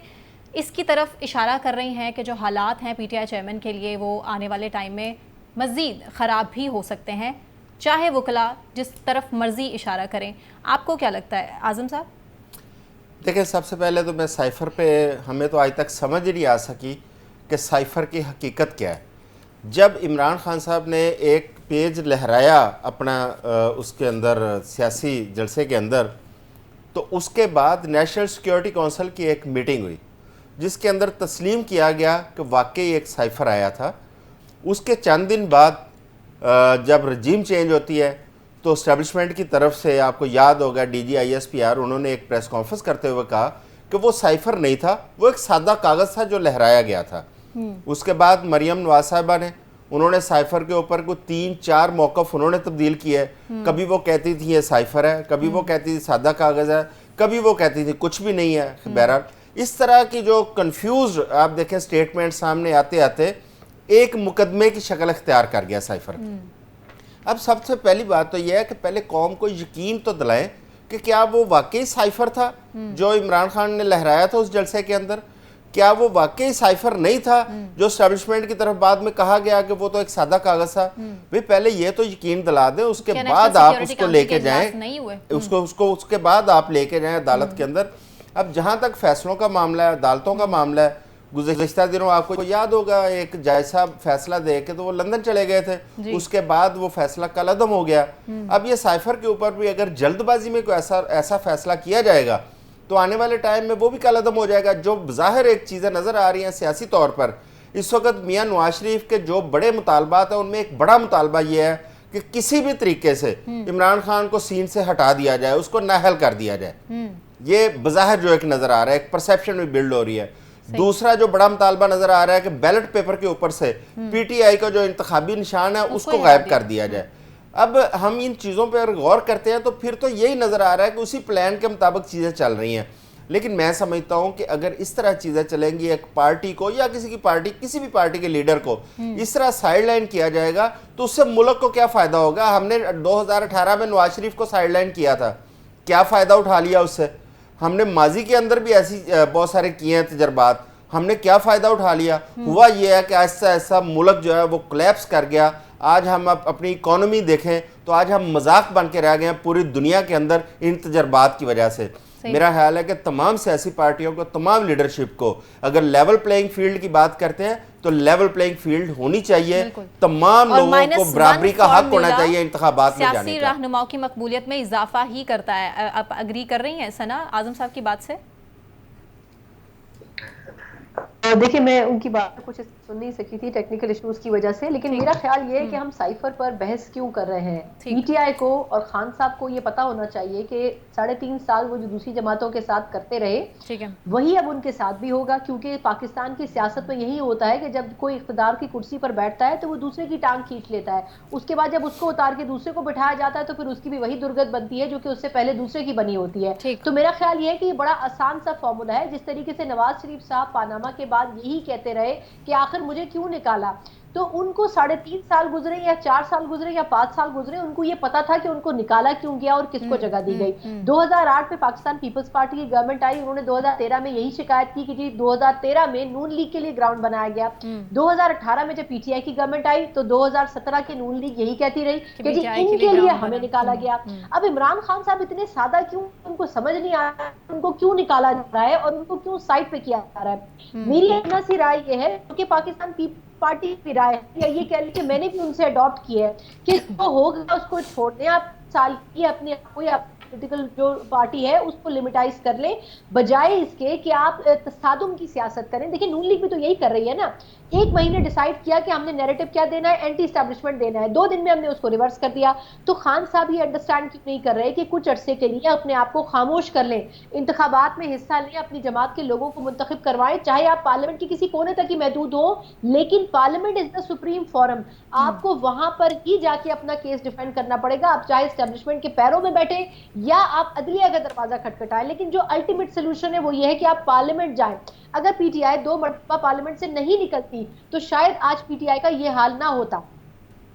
اس کی طرف اشارہ کر رہی ہیں کہ جو حالات ہیں پی ٹی آئی چیئرمین کے لیے وہ آنے والے ٹائم میں مزید خراب بھی ہو سکتے ہیں, چاہے وکلا جس طرف مرضی اشارہ کریں. آپ کو کیا لگتا ہے اعظم صاحب؟ دیکھیں, سب سے پہلے تو میں سائفر پہ ہمیں تو آج تک سمجھ نہیں آ سکی کہ سائفر کی حقیقت کیا ہے. جب عمران خان صاحب نے ایک पेज लहराया अपना उस के अंदर सियासी जलसे के अंदर, तो उसके बाद नेशनल सिक्योरिटी काउंसिल की एक मीटिंग हुई जिसके अंदर तस्लीम किया गया कि वाकई एक साइफर आया था। उसके चंद दिन बाद जब रजीम चेंज होती है तो इस्टेब्लिशमेंट की तरफ से, आपको याद होगा DGISPR, उन्होंने एक प्रेस कॉन्फ्रेंस करते हुए कहा कि वो साइफर नहीं था, वो एक सादा कागज़ था जो लहराया गया था। उसके बाद मरियम नवाज साहिबा ने, उन्होंने साइफर के ऊपर को 3-4 मौक़िफ़ उन्होंने तब्दील किए। कभी वो कहती थी ये साइफर है, कभी वो कहती थी सादा कागज़ है, कभी वो कहती थी कुछ भी नहीं है। बहरहाल इस तरह की जो कंफ्यूज आप देखें स्टेटमेंट सामने आते आते एक मुकदमे की शक्ल इख्तियार कर गया साइफर। अब सबसे पहली बात तो यह है कि पहले कौम को यकीन तो दिलाएं कि क्या वो वाकई साइफर था जो इमरान खान ने लहराया था उस जलसे के अंदर, क्या वो वाकई साइफर नहीं था जो एस्टेब्लिशमेंट की तरफ बाद में कहा गया कि वो तो एक सादा कागज था। भाई पहले ये तो यकीन दिला दें, उसके बाद आप उसको लेके जाएं, उसके बाद आप लेके जाएं अदालत के अंदर। अब जहां तक फैसलों का मामला है, अदालतों का मामला है, गुज़श्ता दिनों आपको याद होगा एक जज साहब फैसला दे के तो वो लंदन चले गए थे, उसके बाद वो फैसला कलअदम हो गया। अब ये साइफर के ऊपर भी अगर जल्दबाजी में कोई ऐसा फैसला किया जाएगा तो आने वाले टाइम में वो भी कलअदम हो जाएगा। जो ज़ाहिर एक चीज़ें नज़र आ रही हैं सियासी तौर पर इस वक्त मियाँ नवाज शरीफ के जो बड़े मुतालबात हैं उनमें एक बड़ा मुतालबा ये है कि किसी भी तरीके से इमरान खान को सीन से हटा दिया जाए, उसको नाअहल कर दिया जाए। ये बज़ाहिर जो एक नज़र आ रहा है, एक परसेप्शन भी बिल्ड हो रही है। दूसरा जो बड़ा मुतालबा नजर आ रहा है कि बैलेट पेपर के ऊपर से PTI का जो इंतखाबी निशान है उसको गायब कर दिया जाए। अब हम इन चीज़ों पर गौर करते हैं तो फिर तो यही नज़र आ रहा है कि उसी प्लान के मुताबिक चीज़ें चल रही हैं। लेकिन मैं समझता हूँ कि अगर इस तरह चीज़ें चलेंगी, एक पार्टी को या किसी भी पार्टी के लीडर को इस तरह साइडलाइन किया जाएगा तो उससे मुल्क को क्या फ़ायदा होगा। हमने 2018 में नवाज शरीफ को साइडलाइन किया था, क्या फ़ायदा उठा लिया उससे। हमने माजी के अंदर भी ऐसी बहुत सारे किए हैं तजर्बात, हमने क्या फ़ायदा उठा लिया। हुआ ये है कि ऐसा ऐसा मुल्क जो है वो कोलैप्स कर गया। आज हम अपनी इकोनॉमी देखें तो आज हम मजाक बन के रह गए हैं पूरी दुनिया के अंदर इन तजर्बात की वजह से। मेरा ख्याल है कि तमाम सियासी पार्टियों को, तमाम लीडरशिप को अगर लेवल प्लेइंग फील्ड की बात करते हैं तो लेवल प्लेइंग फील्ड होनी चाहिए, तमाम लोगों को बराबरी का हक होना चाहिए इंतखाबात में जाने का। सियासी रहनुमाओं की मकबूलियत में इजाफा ही करता है। आप अग्री कर रही हैं सना आजम साहब की बात से? देखिए मैं उनकी बात कुछ सुन नहीं सकी थी टेक्निकल इश्यूज की वजह से, लेकिन मेरा ख्याल ये है कि हम साइफर पर बहस क्यों कर रहे हैं। PTI को और खान साहब को ये पता होना चाहिए कि 3.5 साल वो जो दूसरी जमातों के साथ करते रहे, ठीक है, वही अब उनके साथ भी होगा। क्योंकि पाकिस्तान की सियासत में यही होता है कि जब कोई इख्तिदार की कुर्सी पर बैठता है तो वो दूसरे की टांग खींच लेता है, उसके बाद जब उसको उतार के दूसरे को बिठाया जाता है तो फिर उसकी भी वही दुर्गत बनती है जो कि उससे पहले दूसरे की बनी होती है। तो मेरा ख्याल ये है कि ये बड़ा आसान सा फॉर्मूला है। जिस तरीके से नवाज शरीफ साहब पानामा के बाद यही कहते रहे कि आखिर मुझे क्यों निकाला, तो उनको 3.5 साल गुजरे या 4 साल गुजरे या 5 साल गुजरे, उनको ये पता था कि उनको निकाला क्यों गया और किसको जगह दी गई। 2008 में पाकिस्तान पीपल्स पार्टी की गवर्नमेंट आई, उन्होंने 2013 में यही शिकायत की कि जी 2013 में नून लीग के लिए ग्राउंड बनाया गया। 2018 में जब PTI की गवर्नमेंट आई तो 2017 की नून लीग यही कहती रही कि जी इनके लिए हमें निकाला गया। अब इमरान खान साहब इतने सादा क्यों, उनको समझ नहीं आ रहा उनको क्यों निकाला जा रहा है और उनको क्यों साइड पे किया जा रहा है। मेरी अपना सी राय ये है कि पाकिस्तान पार्टी की राय है या ये कह लीजिए मैंने भी उनसे अडॉप्ट किया है कि जो होगा उसको छोड़ दें। आप साल की अपने आप को या पॉलिटिकल जो पार्टी है उसको लिमिटाइज कर ले, बजाय इसके कि आप तसादुम की सियासत करें। देखिए नून लीग भी तो यही कर रही है ना, 1 महीने डिसाइड किया कि हमने नैरेटिव क्या देना है, एंटी एस्टैब्लिशमेंट देना है, 2 दिन में हमने उसको रिवर्स कर दिया। तो खान साहब ये अंडरस्टैंड क्यों नहीं कर रहे कि कुछ अरसे के लिए अपने आप को खामोश कर लें, इंतखाबात में हिस्सा लें, अपनी जमात के लोगों को मुंतखब करवाएं, चाहे आप पार्लियामेंट के किसी कोने तक ही महदूद हो, लेकिन parliament is the supreme forum. आपको वहां पर ही जाके अपना केस डिफेंड करना पड़ेगा। आप चाहे एस्टैब्लिशमेंट के पैरों में बैठे या आप अदलिया का दरवाजा खटखटाएं, लेकिन जो अल्टीमेट सोल्यूशन है वो ये है कि आप पार्लियामेंट जाएं। अगर PTI 2 मरतबा पार्लियामेंट से नहीं निकलती तो शायद आज PTI का ये हाल ना होता।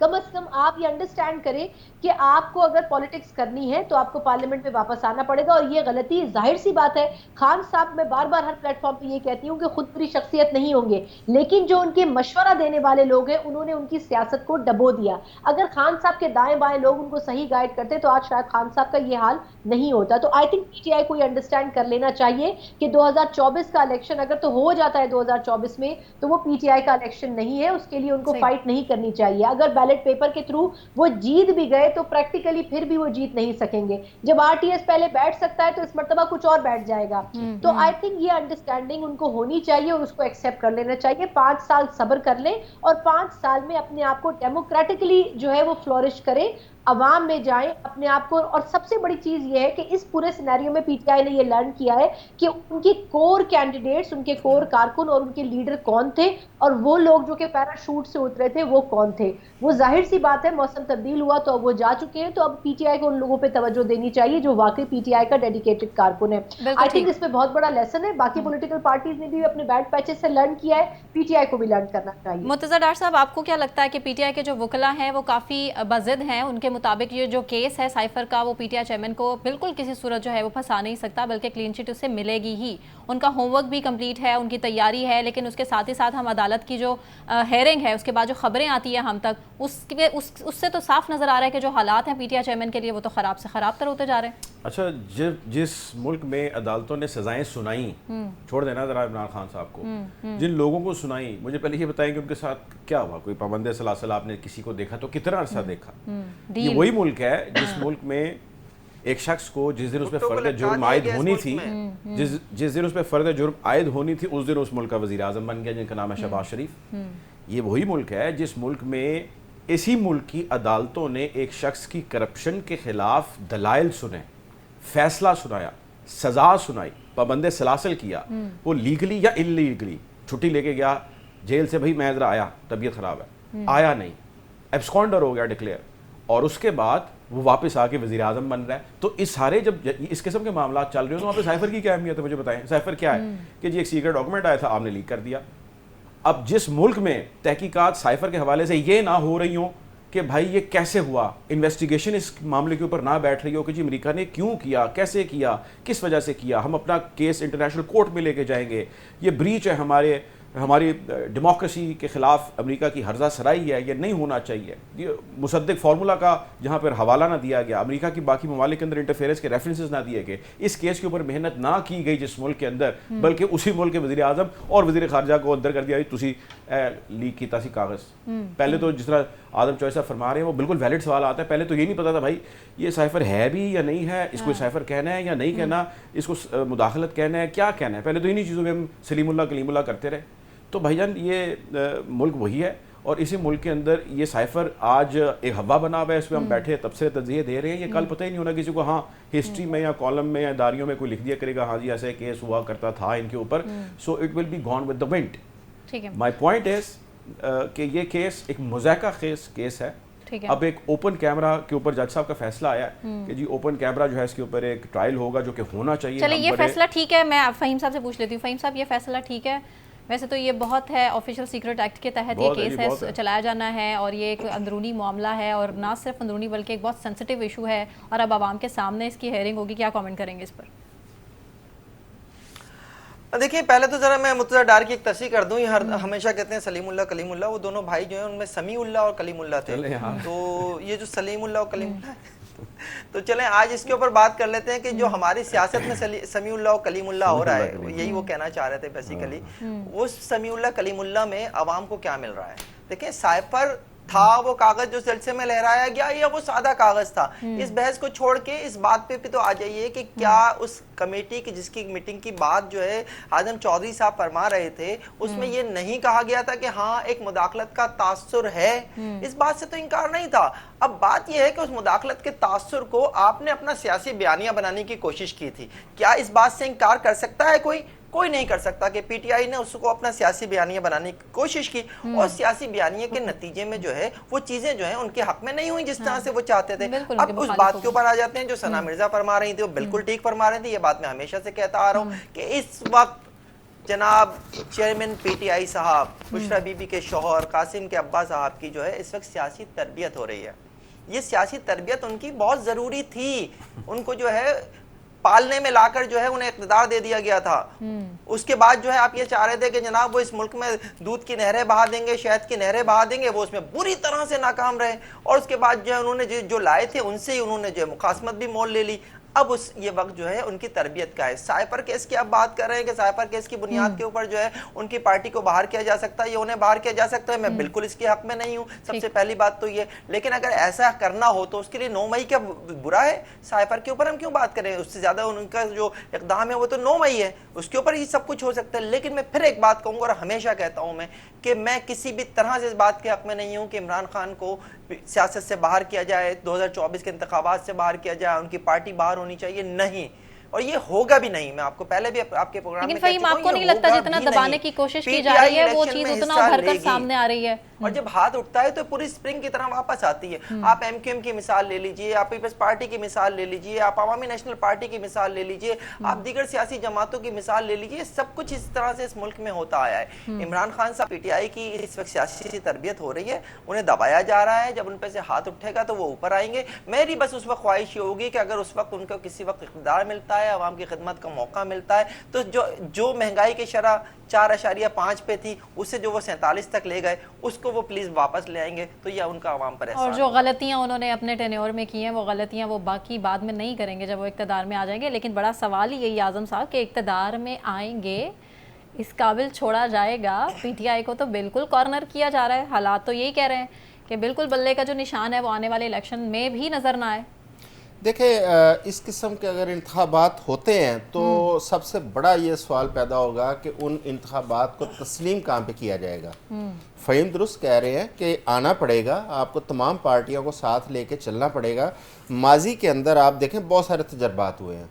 कम से कम आप ये अंडरस्टैंड करें कि आपको अगर पॉलिटिक्स करनी है तो आपको पार्लियामेंट में वापस आना पड़ेगा। और ये गलती जाहिर सी बात है, खान साहब मैं बार बार हर प्लेटफॉर्म पे ये कहती हूँ कि खुद पूरी शख्सियत नहीं होंगे, लेकिन जो उनके मशवरा देने वाले लोग हैं उन्होंने उनकी सियासत को डबो दिया। अगर खान साहब के दाएं बाएं लोग उनको सही गाइड करते तो आज शायद खान साहब का ये हाल नहीं होता। तो आई थिंक PTI को ये अंडरस्टैंड कर लेना चाहिए कि 2024 का इलेक्शन अगर तो हो जाता है 2024 में तो वो PTI का इलेक्शन नहीं है, उसके लिए उनको फाइट नहीं करनी चाहिए। अगर بیلٹ پیپر کے تھرو وہ جیت بھی گئے تو پریکٹیکلی پھر بھی وہ جیت نہیں سکیں گے. جب آر ٹی ایس پہلے بیٹھ سکتا ہے تو اس مرتبہ کچھ اور بیٹھ جائے گا. تو آئی تھنک یہ انڈرسٹینڈنگ ان کو ہونی چاہیے اور اس کو ایکسیپٹ کر لینا چاہیے. 5 سال صبر کر لیں اور 5 سال میں اپنے آپ کو ڈیموکریٹکلی جو ہے وہ فلورش کریں, عوام میں جائیں اپنے آپ کو. اور سب سے بڑی چیز یہ ہے کہ اس پورے سینیریو میں پی ٹی آئی نے یہ لرن کیا ہے کہ ان کی کور کینڈیڈیٹس, ان کے کور کارکن اور ان کے لیڈر کون تھے, اور وہ لوگ جو کہ پیراشوٹ سے اترے تھے وہ کون تھے. وہ ظاہر سی بات ہے موسم تبدیل ہوا تو اب وہ جا چکے ہیں, تو اب پی ٹی آئی کو ان لوگوں پہ توجہ دینی چاہیے جو واقعی پی ٹی آئی کا ڈیڈیکیٹڈ کارکن ہے. آئی تھنک اس میں بہت بڑا لیسن ہے. باقی پولیٹیکل پارٹیز نے بھی اپنے بیڈ پیچز سے لرن کیا ہے, پی ٹی آئی کو بھی لرن کرنا چاہیے. مرتضیٰ ڈار صاحب, آپ کو کیا لگتا ہے کہ پی ٹی آئی کے جو وکلاء ہیں وہ کافی بضد ہیں؟ ان کے مطابق یہ جو کیس ہے سائفر کا وہ پی ٹی آئی چیئرمین کو بالکل کسی صورت جو ہے وہ پھنسا نہیں سکتا, بلکہ کلین چٹ اسے ملے گی ہی. ان کا ہوم ورک بھی کمپلیٹ ہے, ان کی تیاری ہے, لیکن اس کے ساتھ ہی ساتھ ہم عدالت کی جو ہیئرنگ ہے اس کے بعد جو خبریں آتی ہیں ہم تک, اس سے تو صاف نظر آ رہا ہے کہ جو حالات ہیں پی ٹی آئی چیئرمین کے لیے وہ تو خراب سے خراب تر ہوتے جا رہے ہیں. اچھا, جس ملک میں عدالتوں نے سزائیں سنائیں, چھوڑ دینا ذرا عمران خان صاحب کو, جن لوگوں کو سنائیں, مجھے پہلے یہ بتائیں کہ ان کے ساتھ کیا ہوا. کوئی پابند سلاسل آپ نے کسی کو دیکھا تو کتنا عرصہ دیکھا؟ یہ وہی ملک ہے جس ملک میں ایک شخص کو جس دن اس پہ فرد جرم عائد ہونی تھی, جس دن اس پہ فرد جرم عائد ہونی تھی اس دن اس ملک کا وزیر اعظم بن گیا, جن کا نام ہے شہباز شریف. یہ وہی ملک ہے جس ملک میں اسی ملک کی عدالتوں نے ایک شخص کی کرپشن کے خلاف دلائل سنے, فیصلہ سنایا, سزا سنائی, پابند سلاسل کیا. وہ لیگلی یا انلیگلی چھٹی لے کے گیا جیل سے, بھائی میں ذرا آیا, طبیعت خراب ہے, آیا نہیں, ایبسکونڈر ہو گیا ڈکلیئر, اور اس کے بعد وہ واپس آ کے وزیر اعظم بن رہا ہے. تو اس سارے جب اس قسم کے معاملات چل رہے ہوں تو وہاں پہ سائفر کی کیا اہمیت ہے؟ مجھے بتائیں. سائفر کیا ہے کہ جی ایک سیکرٹ ڈاکومنٹ آیا تھا, آپ نے لیک کر دیا. اب جس ملک میں تحقیقات سائفر کے حوالے سے یہ نہ ہو رہی ہوں کہ بھائی یہ کیسے ہوا, انویسٹیگیشن اس معاملے کے اوپر نہ بیٹھ رہی ہو کہ جی امریکہ نے کیوں کیا, کیسے کیا, کس وجہ سے کیا, ہم اپنا کیس انٹرنیشنل کورٹ میں لے کے جائیں گے, یہ بریچ ہے ہماری ڈیموکریسی کے خلاف امریکہ کی ہرزہ سرائی ہے, یہ نہیں ہونا چاہیے. یہ مصدق فارمولا کا جہاں پر حوالہ نہ دیا گیا, امریکہ کی باقی ممالک کے اندر انٹرفیئرنس کے ریفرنسز نہ دیے گئے, اس کیس کے اوپر محنت نہ کی گئی جس ملک کے اندر, بلکہ اسی ملک کے وزیر اعظم اور وزیر خارجہ کو اندر کر دیا تسی لیک کیتا سی کاغذ. پہلے تو جس طرح آدم چوہے صاحب فرما رہے ہیں وہ بالکل ویلڈ سوال آتا ہے. پہلے تو یہ نہیں پتا تھا بھائی یہ سائفر ہے بھی یا نہیں ہے, اس کو سائفر کہنا ہے یا نہیں کہنا, اس کو مداخلت کہنا ہے, کیا کہنا ہے. پہلے تو انہی چیزوں میں ہم سلیم اللہ کلیم اللہ کرتے رہے. تو بھائی جان یہ ملک وہی ہے, اور اسی ملک کے اندر یہ سائفر آج ایک ہوا بنا ہوا ہے, اس پہ ہم بیٹھے تب سے تجزیے دے رہے ہیں. یہ کل پتہ ہی نہیں ہونا کسی کو. ہاں ہسٹری میں یا کالم میں یا داریوں میں کوئی لکھ دیا کرے گا ہاں جی ایسے کیس ہوا کرتا تھا ان کے اوپر, so it will be gone with the wind. My point is کہ یہ کیس ایک مذائقہ خیز کیس ہے. اب ایک اوپن کیمرہ کے اوپر جج صاحب کا فیصلہ آیا کہ جی اوپن کیمرہ جو ہے اس کے اوپر ایک ٹرائل ہوگا جو کہ ہونا چاہیے. چلے یہ فیصلہ ٹھیک ہے, میں فہیم صاحب سے پوچھ لیتی ہوں. فہیم صاحب یہ فیصلہ ٹھیک ہے؟ ویسے تو یہ بہت ہے, آفیشیل سیکرٹ ایکٹ کے تحت یہ کیس ہے, چلایا جانا ہے, اور یہ ایک اندرونی معاملہ ہے, اور نہ صرف اندرونی بلکہ ایک بہت سینسٹیو ایشو ہے, اور اب عوام کے سامنے اس کی ہیئرنگ ہوگی. کیا کامنٹ کریں گے اس پر؟ دیکھیں پہلے تو ذرا میں مرتضیٰ ڈار کی ایک تصحیح کر دوں. یہ ہمیشہ کہتے ہیں سلیم اللہ کلیم اللہ, وہ دونوں بھائی جو ہیں ان میں سمیع اللہ اور کلیم اللہ تھے. تو یہ جو سلیم اللہ اور کلیم اللہ تو چلیں آج اس کے اوپر بات کر لیتے ہیں کہ جو ہماری سیاست میں سمیع اللہ اور کلیم اللہ ہو رہا ہے, یہی وہ کہنا چاہ رہے تھے بیسیکلی. وہ سمیع اللہ کلیم اللہ میں عوام کو کیا مل رہا ہے؟ دیکھیں سائفر تھا وہ کاغذ جو سلسلے میں لہرایا گیا, یا وہ سادہ کاغذ تھا. اس بحث کو چھوڑ کے اس بات پہ تو آ جائیے کہ کیا اس کمیٹی کی جس کی میٹنگ کی بات جو ہے آدم چودھری صاحب فرما رہے تھے, اس میں یہ نہیں کہا گیا تھا کہ ہاں ایک مداخلت کا تاثر ہے؟ اس بات سے تو انکار نہیں تھا. اب بات یہ ہے کہ اس مداخلت کے تاثر کو آپ نے اپنا سیاسی بیانیہ بنانے کی کوشش کی تھی. کیا اس بات سے انکار کر سکتا ہے کوئی نہیں کر سکتا کہ پی ٹی آئی نے اس کو اپنا سیاسی بیانیہ بنانے کی کوشش کی, اور سیاسی بیانیہ کے نتیجے میں جو ہے وہ چیزیں جو ہیں ان کے حق میں نہیں ہوئی جس طرح سے وہ چاہتے تھے. اب اس بات کے اوپر آ جاتے ہیں جو ثنا مرزا فرما رہی تھی, وہ بالکل ٹھیک فرما رہی تھی. یہ بات میں ہمیشہ سے کہتا آ رہا ہوں کہ اس وقت جناب چیئرمین پی ٹی آئی صاحب بشرا بی بی کے شوہر قاسم کے ابا صاحب کی جو ہے اس وقت سیاسی تربیت ہو رہی ہے. یہ سیاسی تربیت ان کی بہت ضروری تھی. ان کو جو ہے پالنے میں لا کر جو ہے انہیں اقتدار دے دیا گیا تھا. اس کے بعد جو ہے آپ یہ چاہ رہے تھے کہ جناب وہ اس ملک میں دودھ کی نہریں بہا دیں گے, شہد کی نہریں بہا دیں گے. وہ اس میں بری طرح سے ناکام رہے, اور اس کے بعد جو ہے انہوں نے جو لائے تھے ان سے ہی انہوں نے جو ہے مخاصمت بھی مول لے لی. اب یہ وقت جو ہے ان کی تربیت کا ہے. سائپر کیس کی آپ بات کر رہے ہیں کہ سائپر کیس کی بنیاد کے اوپر جو ہے ان کی پارٹی کو باہر کیا جا سکتا ہے یا انہیں باہر کیا جا سکتا ہے, میں بالکل اس کے حق میں نہیں ہوں, سب سے پہلی بات تو یہ. لیکن اگر ایسا کرنا ہو تو اس کے لیے 9 مئی کیا برا ہے؟ سائپر کے اوپر ہم کیوں بات کریں؟ اس سے زیادہ ان کا جو اقدام ہے وہ تو 9 مئی ہے, اس کے اوپر ہی سب کچھ ہو سکتا ہے. لیکن میں پھر ایک بات کہوں گا اور ہمیشہ کہتا ہوں میں کہ میں کسی بھی طرح سے اس بات کے حق میں نہیں ہوں کہ عمران خان کو سیاست سے باہر کیا جائے, 2024 کے انتخابات سے باہر کیا جائے, ان کی پارٹی باہر ہونی چاہیے, نہیں, اور یہ ہوگا بھی نہیں. میں آپ کو پہلے بھی آپ کے پروگرام میں لیکن فہیم آپ کو نہیں لگتا جتنا دبانے کی کوشش کی جا رہی ہے وہ چیز اتنا ابھر کر سامنے آ رہی ہے؟ اور جب ہاتھ اٹھتا ہے تو پوری سپرنگ کی طرح واپس آتی ہے. آپ ایم کیو ایم کی مثال لے لیجئے, آپ پیپلز پارٹی کی مثال لے لیجئے, آپ عوامی نیشنل پارٹی کی مثال لے لیجئے, آپ دیگر سیاسی جماعتوں کی مثال لے لیجئے, سب کچھ اس طرح سے اس ملک میں ہوتا آیا ہے. عمران خان صاحب پی ٹی آئی کی اس وقت سیاسی تربیت ہو رہی ہے, انہیں دبایا جا رہا ہے, جب ان پہ سے ہاتھ اٹھے گا تو وہ اوپر آئیں گے. میری بس اس وقت خواہش یہ ہوگی کہ اگر اس وقت ان کو کسی وقت اقتدار ملتا ہے, عوام کی خدمت کا موقع ملتا ہے, تو جو مہنگائی کی شرح 4.5 پہ تھی اسے جو وہ 47 تک لے گئے اس کو وہ پلیز واپس لے آئیں گے, تو یہ ان کا عوام پر احسان. اور جو غلطیاں انہوں نے اپنے ٹینیور میں کی ہیں وہ غلطیاں وہ باقی بعد میں نہیں کریں گے جب وہ اقتدار میں آ جائیں گے. لیکن بڑا سوال ہی یہی اعظم صاحب کہ اقتدار میں آئیں گے, اس قابل چھوڑا جائے گا؟ پی ٹی آئی کو تو بالکل کارنر کیا جا رہا ہے, حالات تو یہی کہہ رہے ہیں کہ بالکل بلے کا جو نشان ہے وہ آنے والے الیکشن میں بھی نظر نہ آئے. دیکھیں اس قسم کے اگر انتخابات ہوتے ہیں تو سب سے بڑا یہ سوال پیدا ہوگا کہ ان انتخابات کو تسلیم کہاں پہ کیا جائے گا. فہیم درست کہہ رہے ہیں کہ آنا پڑے گا, آپ کو تمام پارٹیوں کو ساتھ لے کے چلنا پڑے گا. ماضی کے اندر آپ دیکھیں بہت سارے تجربات ہوئے ہیں.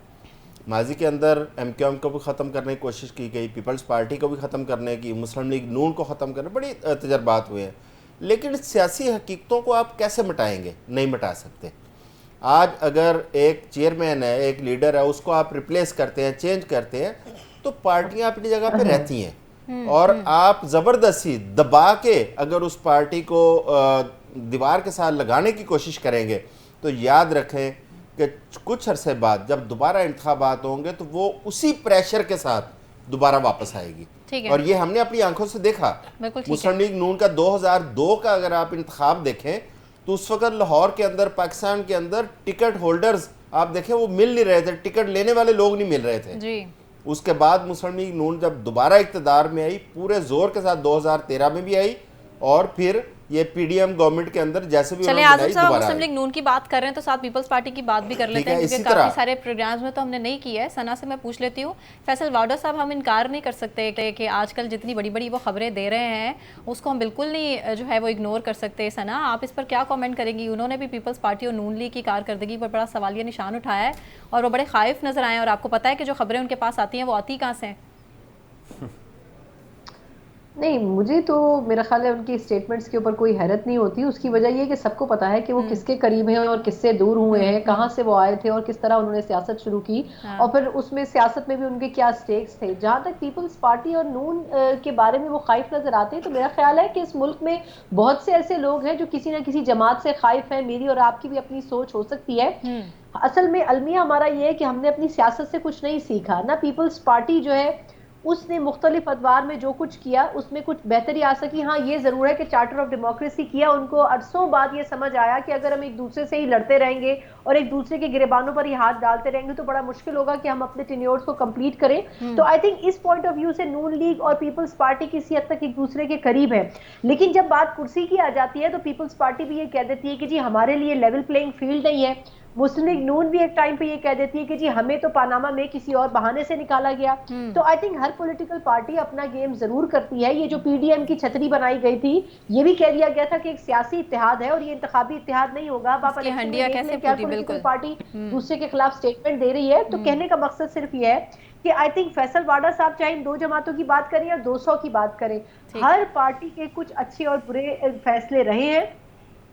ماضی کے اندر ایم کیو ایم کو بھی ختم کرنے کی کوشش کی گئی, پیپلز پارٹی کو بھی ختم کرنے کی, مسلم لیگ نون کو ختم کرنے, بڑی تجربات ہوئے ہیں. لیکن سیاسی حقیقتوں کو آپ کیسے مٹائیں گے؟ نہیں مٹا سکتے. آج اگر ایک چیئرمین ہے, ایک لیڈر ہے, اس کو آپ ریپلیس کرتے ہیں, چینج کرتے ہیں, تو پارٹیاں اپنی جگہ پہ رہتی ہیں. اور آپ زبردستی دبا کے اگر اس پارٹی کو دیوار کے ساتھ لگانے کی کوشش کریں گے تو یاد رکھیں کہ کچھ عرصے بعد جب دوبارہ انتخابات ہوں گے تو وہ اسی پریشر کے ساتھ دوبارہ واپس آئے گی. اور یہ ہم نے اپنی آنکھوں سے دیکھا. مسلم لیگ نون کا 2002 کا اگر آپ انتخاب دیکھیں تو اس وقت لاہور کے اندر, پاکستان کے اندر ٹکٹ ہولڈرز آپ دیکھیں وہ مل نہیں رہے تھے, ٹکٹ لینے والے لوگ نہیں مل رہے تھے. اس کے بعد مسلم لیگ نون جب دوبارہ اقتدار میں آئی, پورے زور کے ساتھ 2013 میں بھی آئی, اور پھر یہ پی ڈی ایم گورنمنٹ کے اندر جیسے بھی چلیں اعظم صاحب مسلم لیگ نون کی بات کر رہے ہیں تو ساتھ پیپلز پارٹی کی بات بھی کر لیتے ہیں, کیونکہ کافی سارے پروگرامز میں تو ہم نے نہیں کی ہے. ثنا سے میں پوچھ لیتی ہوں, فیصل واڈا صاحب ہم انکار نہیں کر سکتے کہ آج کل جتنی بڑی بڑی وہ خبریں دے رہے ہیں اس کو ہم بالکل نہیں جو ہے وہ اگنور کر سکتے. ثنا آپ اس پر کیا کامنٹ کریں گی؟ انہوں نے بھی پیپلز پارٹی اور نون لیگ کی کارکردگی پر بڑا سوالیہ نشان اٹھایا ہے اور وہ بڑے خائف نظر آئے ہیں, اور آپ کو پتہ ہے کہ جو خبریں ان کے پاس آتی ہیں وہ آتی کہاں سے ہیں. نہیں, مجھے تو میرا خیال ہے ان کی سٹیٹمنٹس کے اوپر کوئی حیرت نہیں ہوتی. اس کی وجہ یہ کہ سب کو پتا ہے کہ وہ کس کے قریب ہیں اور کس سے دور ہوئے ہیں, کہاں سے وہ آئے تھے اور کس طرح انہوں نے سیاست شروع کی, اور پھر اس میں سیاست میں بھی ان کے کیا سٹیکس تھے. جہاں تک پیپلز پارٹی اور نون کے بارے میں وہ خائف نظر آتے ہیں تو میرا خیال ہے کہ اس ملک میں بہت سے ایسے لوگ ہیں جو کسی نہ کسی جماعت سے خائف ہیں. میری اور آپ کی بھی اپنی سوچ ہو سکتی ہے. اصل میں المیہ ہمارا یہ ہے کہ ہم نے اپنی سیاست سے کچھ نہیں سیکھا. نہ پیپلز پارٹی جو ہے اس نے مختلف ادوار میں جو کچھ کیا اس میں کچھ بہتری آ سکی. ہاں یہ ضرور ہے کہ چارٹر آف ڈیموکریسی کیا, ان کو عرصوں بعد یہ سمجھ آیا کہ اگر ہم ایک دوسرے سے ہی لڑتے رہیں گے اور ایک دوسرے کے گریبانوں پر ہی ہاتھ ڈالتے رہیں گے تو بڑا مشکل ہوگا کہ ہم اپنے ٹینیورز کو کمپلیٹ کریں. تو آئی تھنک اس پوائنٹ آف ویو سے نون لیگ اور پیپلز پارٹی کسی حد تک ایک دوسرے کے قریب ہے. لیکن جب بات کرسی کی آ جاتی ہے تو پیپلز پارٹی بھی یہ کہہ دیتی ہے کہ جی ہمارے لیے لیول پلینگ فیلڈ نہیں ہے. مسلم لیگ نون بھی ایک ٹائم پہ یہ کہہ دیتی ہے کہ جی ہمیں تو پاناما میں کسی اور بہانے سے نکالا گیا. تو I think Hare political party اپنا گیم ضرور کرتی ہے. یہ جو پی ڈی ایم کی چھتری بنائی گئی تھی یہ بھی کہہ دیا گیا تھا کہ ایک سیاسی اتحاد ہے اور یہ انتخابی اتحاد نہیں ہوگا. اب آپ الیکشن میں دیکھ لیں کہ ہر پولیٹیکل پارٹی دوسرے کے خلاف سٹیٹمنٹ دے رہی ہے. تو کہنے کا مقصد صرف یہ ہے کہ آئی تھنک فیصل واڈا صاحب چاہے ان 2 جماعتوں کی بات کریں یا 200 کی بات کریں, ہر پارٹی کے کچھ اچھے اور برے فیصلے رہے ہیں.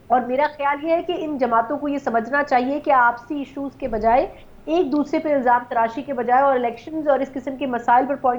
اور میرا خیال یہ ہے کہ ان جماعتوں کو یہ سمجھنا چاہیے کہ آپسی ایشوز کے بجائے, ایک دوسرے پہ الزام تراشی کے بجائے اور الیکشنز اور اس قسم کے مسائل پر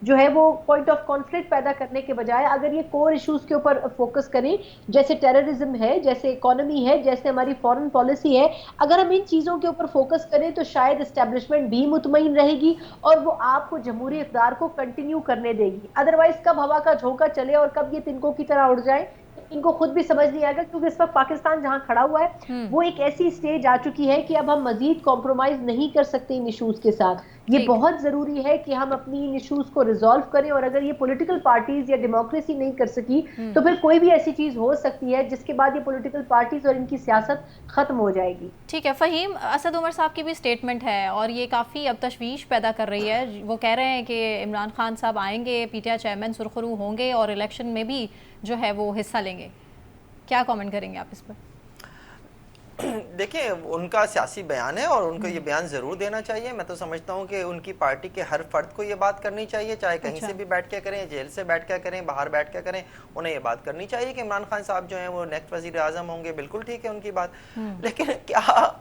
جو ہے وہ پوائنٹ آف کانفلکٹ پیدا کرنے کے بجائے اگر یہ کور ایشوز کے اوپر فوکس کریں, جیسے ٹیررزم ہے, جیسے اکانومی ہے, جیسے ہماری فورن پالیسی ہے, اگر ہم ان چیزوں کے اوپر فوکس کریں تو شاید اسٹیبلشمنٹ بھی مطمئن رہے گی اور وہ آپ کو جمہوری اقدار کو کنٹینیو کرنے دے گی. ادروائز کب ہوا کا جھونکا چلے اور کب یہ تنکوں کی طرح اڑ جائے इनको खुद भी समझ नहीं आएगा, क्योंकि इस वक्त पाकिस्तान जहां खड़ा हुआ है वो एक ऐसी स्टेज आ चुकी है कि अब हम मजीद कॉम्प्रोमाइज नहीं कर सकते इन इशूज के साथ। ये बहुत जरूरी है कि हम अपनी इन इशूज को रिजॉल्व करें, और अगर ये पॉलिटिकल पार्टीज या डेमोक्रेसी नहीं कर सकी तो फिर कोई भी ऐसी चीज हो सकती है जिसके बाद ये पॉलिटिकल पार्टीज और इनकी सियासत खत्म हो जाएगी। ठीक है फ़हीम, असद उमर साहब की भी स्टेटमेंट है और ये काफ़ी अब तशवीश पैदा कर रही है। वो कह रहे हैं कि इमरान खान साहब आएंगे, पीटीआई चेयरमैन सुरखरू होंगे और इलेक्शन में भी जो है वो हिस्सा लेंगे। क्या कमेंट करेंगे आप इस पर? देखिए, उनका सियासी बयान है और उनको ये बयान ज़रूर देना चाहिए। मैं तो समझता हूँ कि उनकी पार्टी के हर फर्द को ये बात करनी चाहिए, चाहे कहीं से भी बैठ के करें, जेल से बैठ के करें, बाहर बैठ के करें, उन्हें ये बात करनी चाहिए कि इमरान खान साहब जो हैं वो नेक्स्ट वज़ीर आज़म होंगे। बिल्कुल ठीक है उनकी बात, लेकिन क्या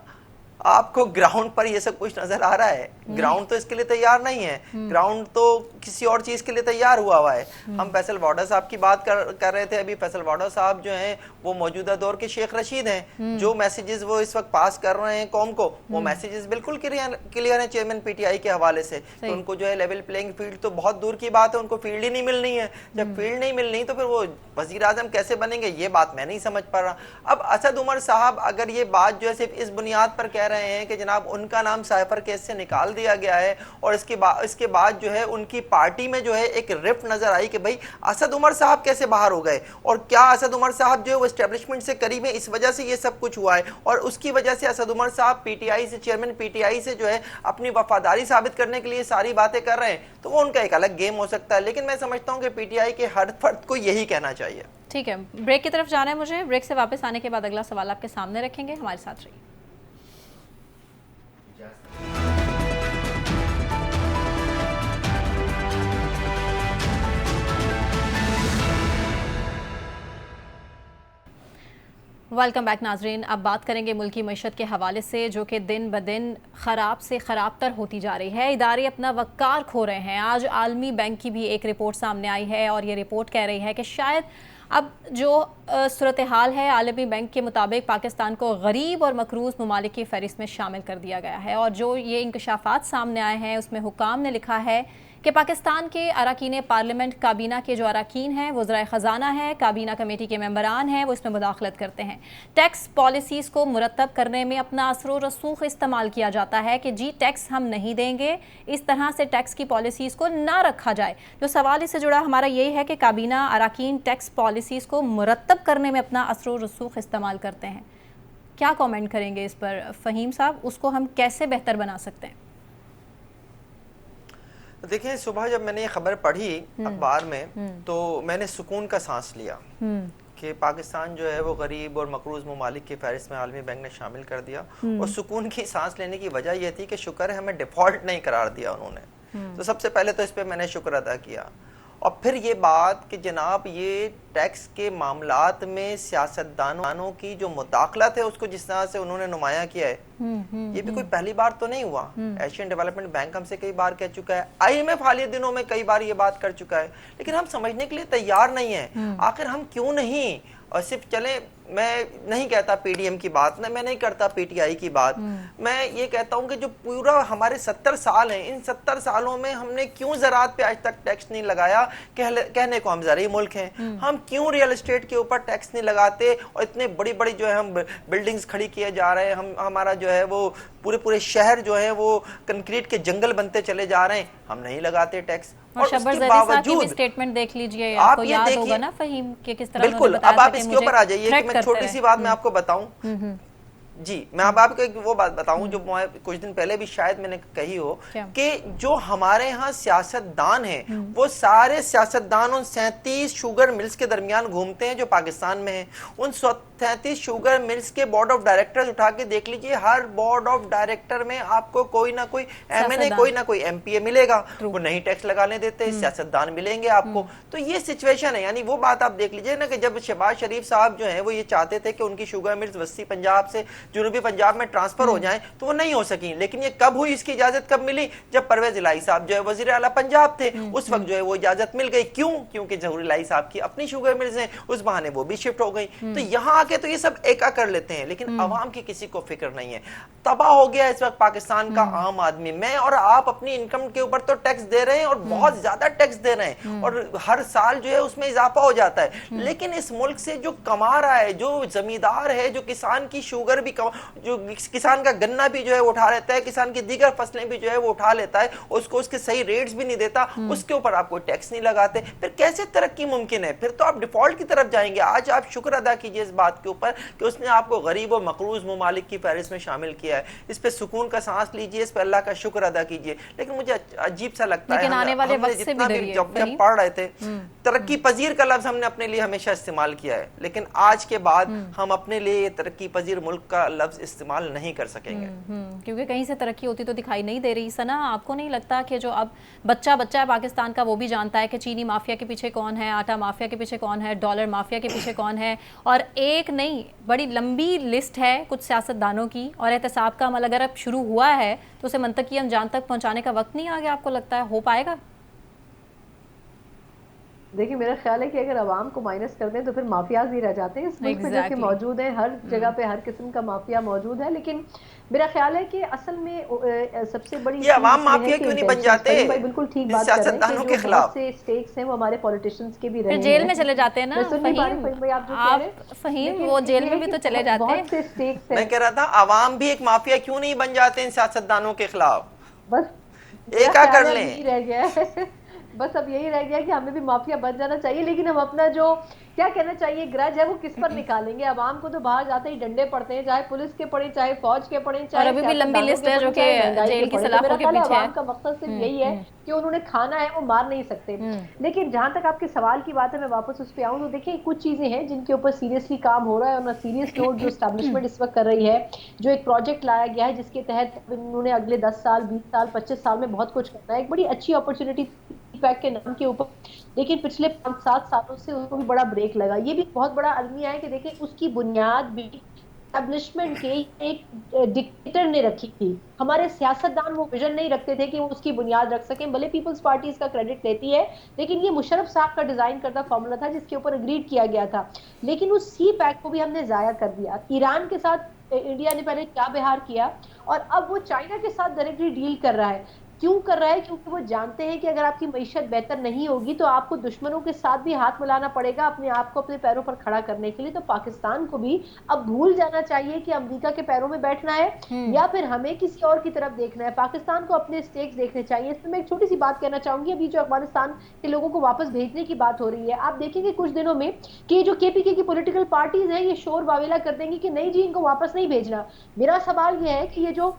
आपको ग्राउंड पर ये सब कुछ नजर आ रहा है? ग्राउंड तो इसके लिए तैयार नहीं है, ग्राउंड तो किसी और चीज के लिए तैयार हुआ है। हम फैसल वाडा साहब की बात कर रहे थे अभी। फैसल वाडा साहब जो हैं वो मौजूदा दौर के शेख रशीद हैं। जो मैसेजेस वो इस वक्त पास कर रहे हैं कौम को, वो मैसेजेस बिल्कुल क्लियर हैं चेयरमैन पीटीआई के हवाले से। तो उनको जो है लेवल प्लेइंग फील्ड तो बहुत दूर की बात है, उनको फील्ड ही नहीं मिलनी है। जब फील्ड नहीं मिलनी तो फिर वो वजीर आजम कैसे बनेंगे, ये बात मैं नहीं समझ पा रहा। अब असद उमर साहब अगर ये बात जो है सिर्फ इस बुनियाद पर कह रहे हैं कि जनाब उनका नाम साइफर केस से निकाल दिया गया है, और इसके बाद जो है उनकी पार्टी में जो है एक रिफ्ट नजर आई कि भाई असद उमर साहब कैसे बाहर हो गए, और क्या असद उमर साहब जो है वो एस्टेब्लिशमेंट से करीब है, इस वजह से ये सब कुछ हुआ है, और उसकी वजह से असद उमर साहब पीटीआई से, चेयरमैन पीटीआई से जो है अपनी वफादारी साबित करने के लिए सारी बातें कर रहे हैं, तो वो उनका एक अलग गेम हो सकता है। लेकिन मैं समझता हूं कि पीटीआई के हर फर्द को यही कहना चाहिए। ठीक है, ब्रेक की तरफ जाना है मुझे। ब्रेक से वापस आने के बाद अगला सवाल आपके सामने रखेंगे, हमारे साथ रहिए। वेलकम बैक नाजरीन। अब बात करेंगे मुल्की मईशत के हवाले से, जो कि दिन ब दिन ख़राब से ख़राब तर होती जा रही है। इदारे अपना वक़ार खो रहे हैं। आज आलमी बैंक की भी एक रिपोर्ट सामने आई है और ये रिपोर्ट कह रही है कि शायद अब जो सूरत हाल है, आलमी बैंक के मुताबिक पाकिस्तान को गरीब और मकरूज़ ममालिक की फ़हरिस्त में शामिल कर दिया गया है। और जो ये इंकशाफात सामने आए हैं उसमें हुकाम ने लिखा है कि पाकिस्तान के अरकान पार्लियामेंट काबीना के जो अरकान हैं, वज़राए ख़जाना है, काबीना कमेटी के मेंबरान हैं, वो इसमें मुदाखलत करते हैं। टैक्स पॉलिसीज़ को मुरतब करने में अपना असर व रसूख इस्तेमाल किया जाता है कि जी टैक्स हम नहीं देंगे, इस तरह से टैक्स की पॉलिसीज़ को ना रखा जाए। जो सवाल इससे जुड़ा हमारा यही है कि काबीना अरकान टैक्स पॉलिसीज़ को मुरतब करने में अपना असर व रसूख इस्तेमाल करते हैं। क्या कॉमेंट करेंगे इस पर फ़हीम साहब? उसको हम कैसे बेहतर बना सकते हैं? देखिए, सुबह जब मैंने ये खबर पढ़ी अखबार में तो मैंने सुकून का सांस लिया कि पाकिस्तान जो है वो गरीब और मकरूज़ ममालिक की फहरिस्त में आलमी बैंक ने शामिल कर दिया। और सुकून की सांस लेने की वजह यह थी कि शुक्र है हमें डिफ़ॉल्ट नहीं करार दिया उन्होंने। तो सबसे पहले तो इस पर मैंने शुक्र अदा किया। और फिर ये बात कि जनाब ये टैक्स के मामलात में सियासतदानों की जो मुदाखलत है उसको जिस तरह से उन्होंने नुमाया किया है, ये भी कोई पहली बार तो नहीं हुआ। एशियन डेवलपमेंट बैंक हमसे कई बार कह चुका है, IMF हालिया दिनों में कई बार ये बात कर चुका है, लेकिन हम समझने के लिए तैयार नहीं है। आखिर हम क्यों नहीं, और सिर्फ चले, मैं नहीं कहता पीडीएम की बात, मैं नहीं करता पीटीआई की बात, मैं ये कहता हूं कि जो पूरा हमारे 70 साल हैं, इन 70 सालों में हमने क्यों ज़राअत पे आज तक टैक्स नहीं लगाया? कहने को हम ज़राई मुल्क हैं, हम क्यों रियल एस्टेट के ऊपर टैक्स नहीं लगाते? और इतने बड़ी बड़ी जो है हम बिल्डिंग्स खड़ी किए जा रहे हैं, हमारा जो है वो पूरे शहर जो है वो कंक्रीट के जंगल बनते चले जा रहे हैं, हम नहीं लगाते टैक्स। और उसके बावजूद स्टेटमेंट देख लीजिए, आपको याद होगा ना फ़हीम कि किस तरह बिल्कुल। अब आप इसके ऊपर आ जाइए कि मैं छोटी सी बात मैं आपको बताऊं जी, मैं अब आपको एक वो बात बताऊं जो कुछ दिन पहले भी शायद मैंने कही हो कि जो हमारे यहाँ सियासतदान हैं वो सारे सियासतदान उन 37 शुगर मिल्स के दरमियान घूमते हैं जो पाकिस्तान में हैं। उन 37 शुगर मिल्स के बोर्ड ऑफ डायरेक्टर्स उठा के देख लीजिए, हर बोर्ड ऑफ डायरेक्टर में आपको कोई ना कोई MNA, कोई ना कोई MPA मिलेगा, वो नहीं टैक्स लगाने देते, सियासतदान मिलेंगे आपको। तो ये सिचुएशन है। यानी वो बात आप देख लीजिए ना कि जब शहबाज शरीफ साहब जो है वो ये चाहते थे कि उनकी शुगर मिल्स वस्ती पंजाब से जनूबी पंजाब में ट्रांसफर हो जाएं, तो वो नहीं हो सकी। लेकिन ये कब हुई, इसकी इजाजत कब मिली? जब परवेज इलाही साहब जो है वजीर आला पंजाब थे, उस वक्त जो है वो इजाजत मिल गई। क्यों? क्योंकि जहूर इलाही साहब की अपनी शुगर मिल्स हैं, उस बहाने वो भी शिफ्ट हो गई। तो यहाँ आके तो ये सब एका कर लेते हैं, लेकिन अवाम की किसी को फिक्र नहीं है। तबाह हो गया इस वक्त पाकिस्तान का आम आदमी। मैं और आप अपनी इनकम के ऊपर तो टैक्स दे रहे हैं और बहुत ज्यादा टैक्स दे रहे हैं, और हर साल जो है उसमें इजाफा हो जाता है। लेकिन इस मुल्क से जो कमा रहा है, जो जमींदार है, जो किसान की शुगर भी जो किसान का गन्ना भी जो है उठा लेता है, किसान की दीगर फसलें भी जो है वो उठा लेता है, उसको उसके सही रेट्स भी नहीं देता, उसके ऊपर आप कोई टैक्स नहीं लगाते, फिर कैसे तरक्की मुमकिन है? फिर तो आप डिफॉल्ट की तरफ जाएंगे। आज आप शुक्र अदा कीजिए इस बात के ऊपर कि उसने आपको गरीब और मकरूज ममालिक की फहरिस्त में शामिल किया है। इस पे सुकून का सांस लीजिए, इस पे अल्लाह का शुक्र अदा कीजिए। लेकिन मुझे अजीब सा लगता है, हमने जितना भी जब पढ़ रहे थे, तरक्की पजीर का लफ्ज हमने अपने लिए हमेशा इस्तेमाल किया है, लेकिन आज के बाद हम अपने लिए तरक्की पजीर मुल्क का लफ्ज इस्तेमाल नहीं कर सकेंगे, क्योंकि कहीं से तरक्की होती तो दिखाई नहीं दे रही। सना, आपको नहीं लगता कि जो अब बच्चा है पाकिस्तान का, वो भी जानता है कि चीनी माफिया के पीछे कौन है, आटा माफिया के पीछे कौन है, डॉलर माफिया के पीछे कौन है, और एक नहीं बड़ी लंबी लिस्ट है कुछ सियासतदानों की, और एहतसाब का अमल अगर अब शुरू हुआ है तो उसे मंतकी अंजाम तक पहुंचाने का वक्त नहीं आ गया? आपको लगता है हो पाएगा? देखिए, मेरा ख्याल है कि अगर आवाम को माइनस कर दें तो फिर माफियाज ही रह जाते हैं इस मुल्क में, जो कि मौजूद है। हर जगह पे हर किस्म का माफिया मौजूद है। लेकिन मेरा ख्याल है कि असल में सबसे बड़ी ये आवाम माफिया क्यों नहीं बन जाते? भाई बिल्कुल ठीक बात कर रहे हैं कि जो बहुत से स्टेक्स हैं वो हमारे पॉलिटिशियंस के भी रहे हैं, जेल में चले जाते हैं ना फहीम, वो जेल में भी तो चले जाते हैं। बहुत से स्टेक्स हैं। मैं कह रहा था आवाम भी एक माफिया क्यों नहीं बन जाते इन सियासतदानों के खिलाफ? बस एका कर लें। रह गया है बस अब यही रह गया कि हमें भी माफिया बन जाना चाहिए। लेकिन हम अपना जो क्या कहना चाहिए ग्रज है वो किस पर निकालेंगे? आवाम को तो बाहर जाते ही डंडे पड़ते हैं, चाहे पुलिस के पड़े, चाहे फौज के पड़े, चाहे अभी भी लंबी लिस्ट है जो कि जेल की सलाखों के पीछे है। आवाम का मकसद सिर्फ यही है कि उन्होंने खाना है, वो मार नहीं सकते। लेकिन जहां तक आपके सवाल की बात है, मैं वापस उस पर आऊँ तो देखिए कुछ चीजें हैं जिनके ऊपर सीरियसली काम हो रहा है, और ना सीरियस नोट जो एस्टैब्लिशमेंट इस वक्त कर रही है, जो एक प्रोजेक्ट लाया गया है जिसके तहत उन्होंने अगले 10 साल 20 साल 25 साल में बहुत कुछ करना है। एक बड़ी अच्छी अपॉर्चुनिटी पैक के नाम के ऊपर, लेकिन पिछले 5-7 सालों से उसको भी बड़ा ब्रेक लगा। ये भी बहुत बड़ा अलमिया है कि देखिए उसकी बुनियाद भी एस्टैब्लिशमेंट के एक डिक्टेटर ने रखी थी। हमारे सियासतदान वो विजन नहीं रखते थे कि वो उसकी बुनियाद रख सकें। भले पीपल्स पार्टी इसका क्रेडिट लेती है, लेकिन ये मुशर्रफ साहब का डिजाइन करता फॉर्मूला था जिसके ऊपर अग्रीड किया गया था। लेकिन उस सी पैक को भी हमने जाया कर दिया। ईरान के साथ इंडिया ने पहले क्या व्यवहार किया, और अब वो चाइना के साथ डायरेक्टली डील कर रहा है। क्यों कर रहा है? क्योंकि वो जानते हैं कि अगर आपकी मईशत बेहतर नहीं होगी तो आपको दुश्मनों के साथ भी हाथ मिलाना पड़ेगा अपने आप को अपने पैरों पर खड़ा करने के लिए। तो पाकिस्तान को भी अब भूल जाना चाहिए कि अमेरिका के पैरों में बैठना है या फिर हमें किसी और की तरफ देखना है। पाकिस्तान को अपने स्टेक्स देखने चाहिए। इसमें मैं एक छोटी सी बात कहना चाहूंगी। अभी जो अफगानिस्तान के लोगों को वापस भेजने की बात हो रही है, आप देखेंगे कुछ दिनों में कि जो केपीके की पॉलिटिकल पार्टीज हैं ये शोर वावेला कर देंगी कि नहीं जी इनको वापस नहीं भेजना। मेरा सवाल यह है कि ये जो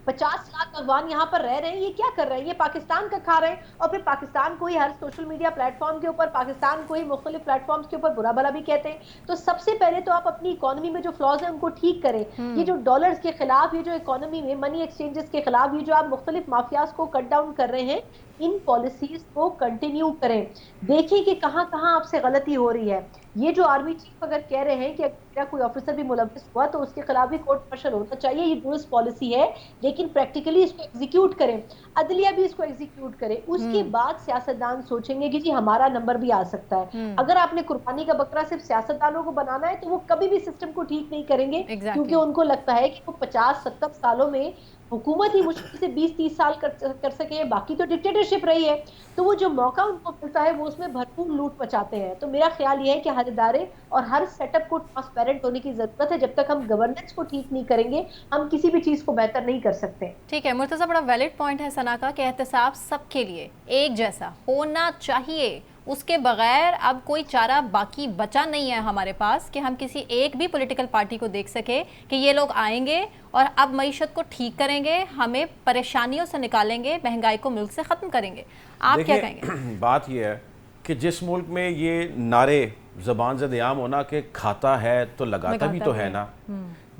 50 लाख अफगान यहाँ पर रह रहे हैं, ये क्या कर रहे हैं? ये पाकिस्तान का खा रहे हैं, और फिर पाकिस्तान को ही हर सोशल मीडिया प्लेटफॉर्म के ऊपर, पाकिस्तान को ही मुख्तलिफ प्लेटफॉर्म्स के ऊपर बुरा भला भी कहते हैं। तो सबसे पहले तो आप अपनी इकोनॉमी में जो फ्लॉज है उनको ठीक करें। ये जो डॉलर्स के खिलाफ, ये जो इकोनॉमी में मनी एक्सचेंजेस के खिलाफ ये जो आप मुख्तलिफ माफियाज को कट डाउन कर रहे हैं, इन पॉलिसीज को कंटिन्यू करें। देखें कि कहां कहां आपसे गलती हो रही है। ये जो आर्मी चीफ अगर कह रहे हैं कि अगर कोई ऑफिसर भी मुलविस हुआ तो उसके खिलाफ भी कोर्ट मार्शल होना चाहिए, ये दुरुस्त पॉलिसी है, लेकिन प्रैक्टिकली इसको एग्जीक्यूट करें, अदलिया भी इसको एग्जीक्यूट करे। उसके बाद सियासतदान सोचेंगे कि जी हमारा नंबर भी आ सकता है। अगर आपने कुर्बानी का बकरा सिर्फ सियासतदानों को बनाना है तो वो कभी भी सिस्टम को ठीक नहीं करेंगे, क्योंकि उनको लगता है कि वो 50-70 सालों में हुकूमत ही मुश्किल से 20-30 साल कर सके, बाकी तो डिक्टेटरशिप रही है। तो वो जो मौका उनको मिलता है वो उसमें भरपूर लूट मचाते हैं। तो मेरा ख्याल ये है कि हर इदारे और हर सेटअप को ट्रांसपेरेंट होने की जरूरत है। जब तक हम गवर्नेंस को ठीक नहीं करेंगे हम किसी भी चीज को बेहतर नहीं कर सकते। ठीक है मुर्तज़ा, बड़ा वैलिड पॉइंट है सना का कि एहतसाब सबके लिए एक जैसा होना चाहिए। उसके बगैर अब कोई चारा बाकी बचा नहीं है हमारे पास कि हम किसी एक भी पॉलिटिकल पार्टी को देख सके कि ये लोग आएंगे और अब मईशत को ठीक करेंगे, हमें परेशानियों से निकालेंगे, महंगाई को मुल्क से ख़त्म करेंगे। आप क्या कहेंगे? बात ये है कि जिस मुल्क में ये नारे ज़बान से आम होना कि खाता है तो लगाता भी तो है ना,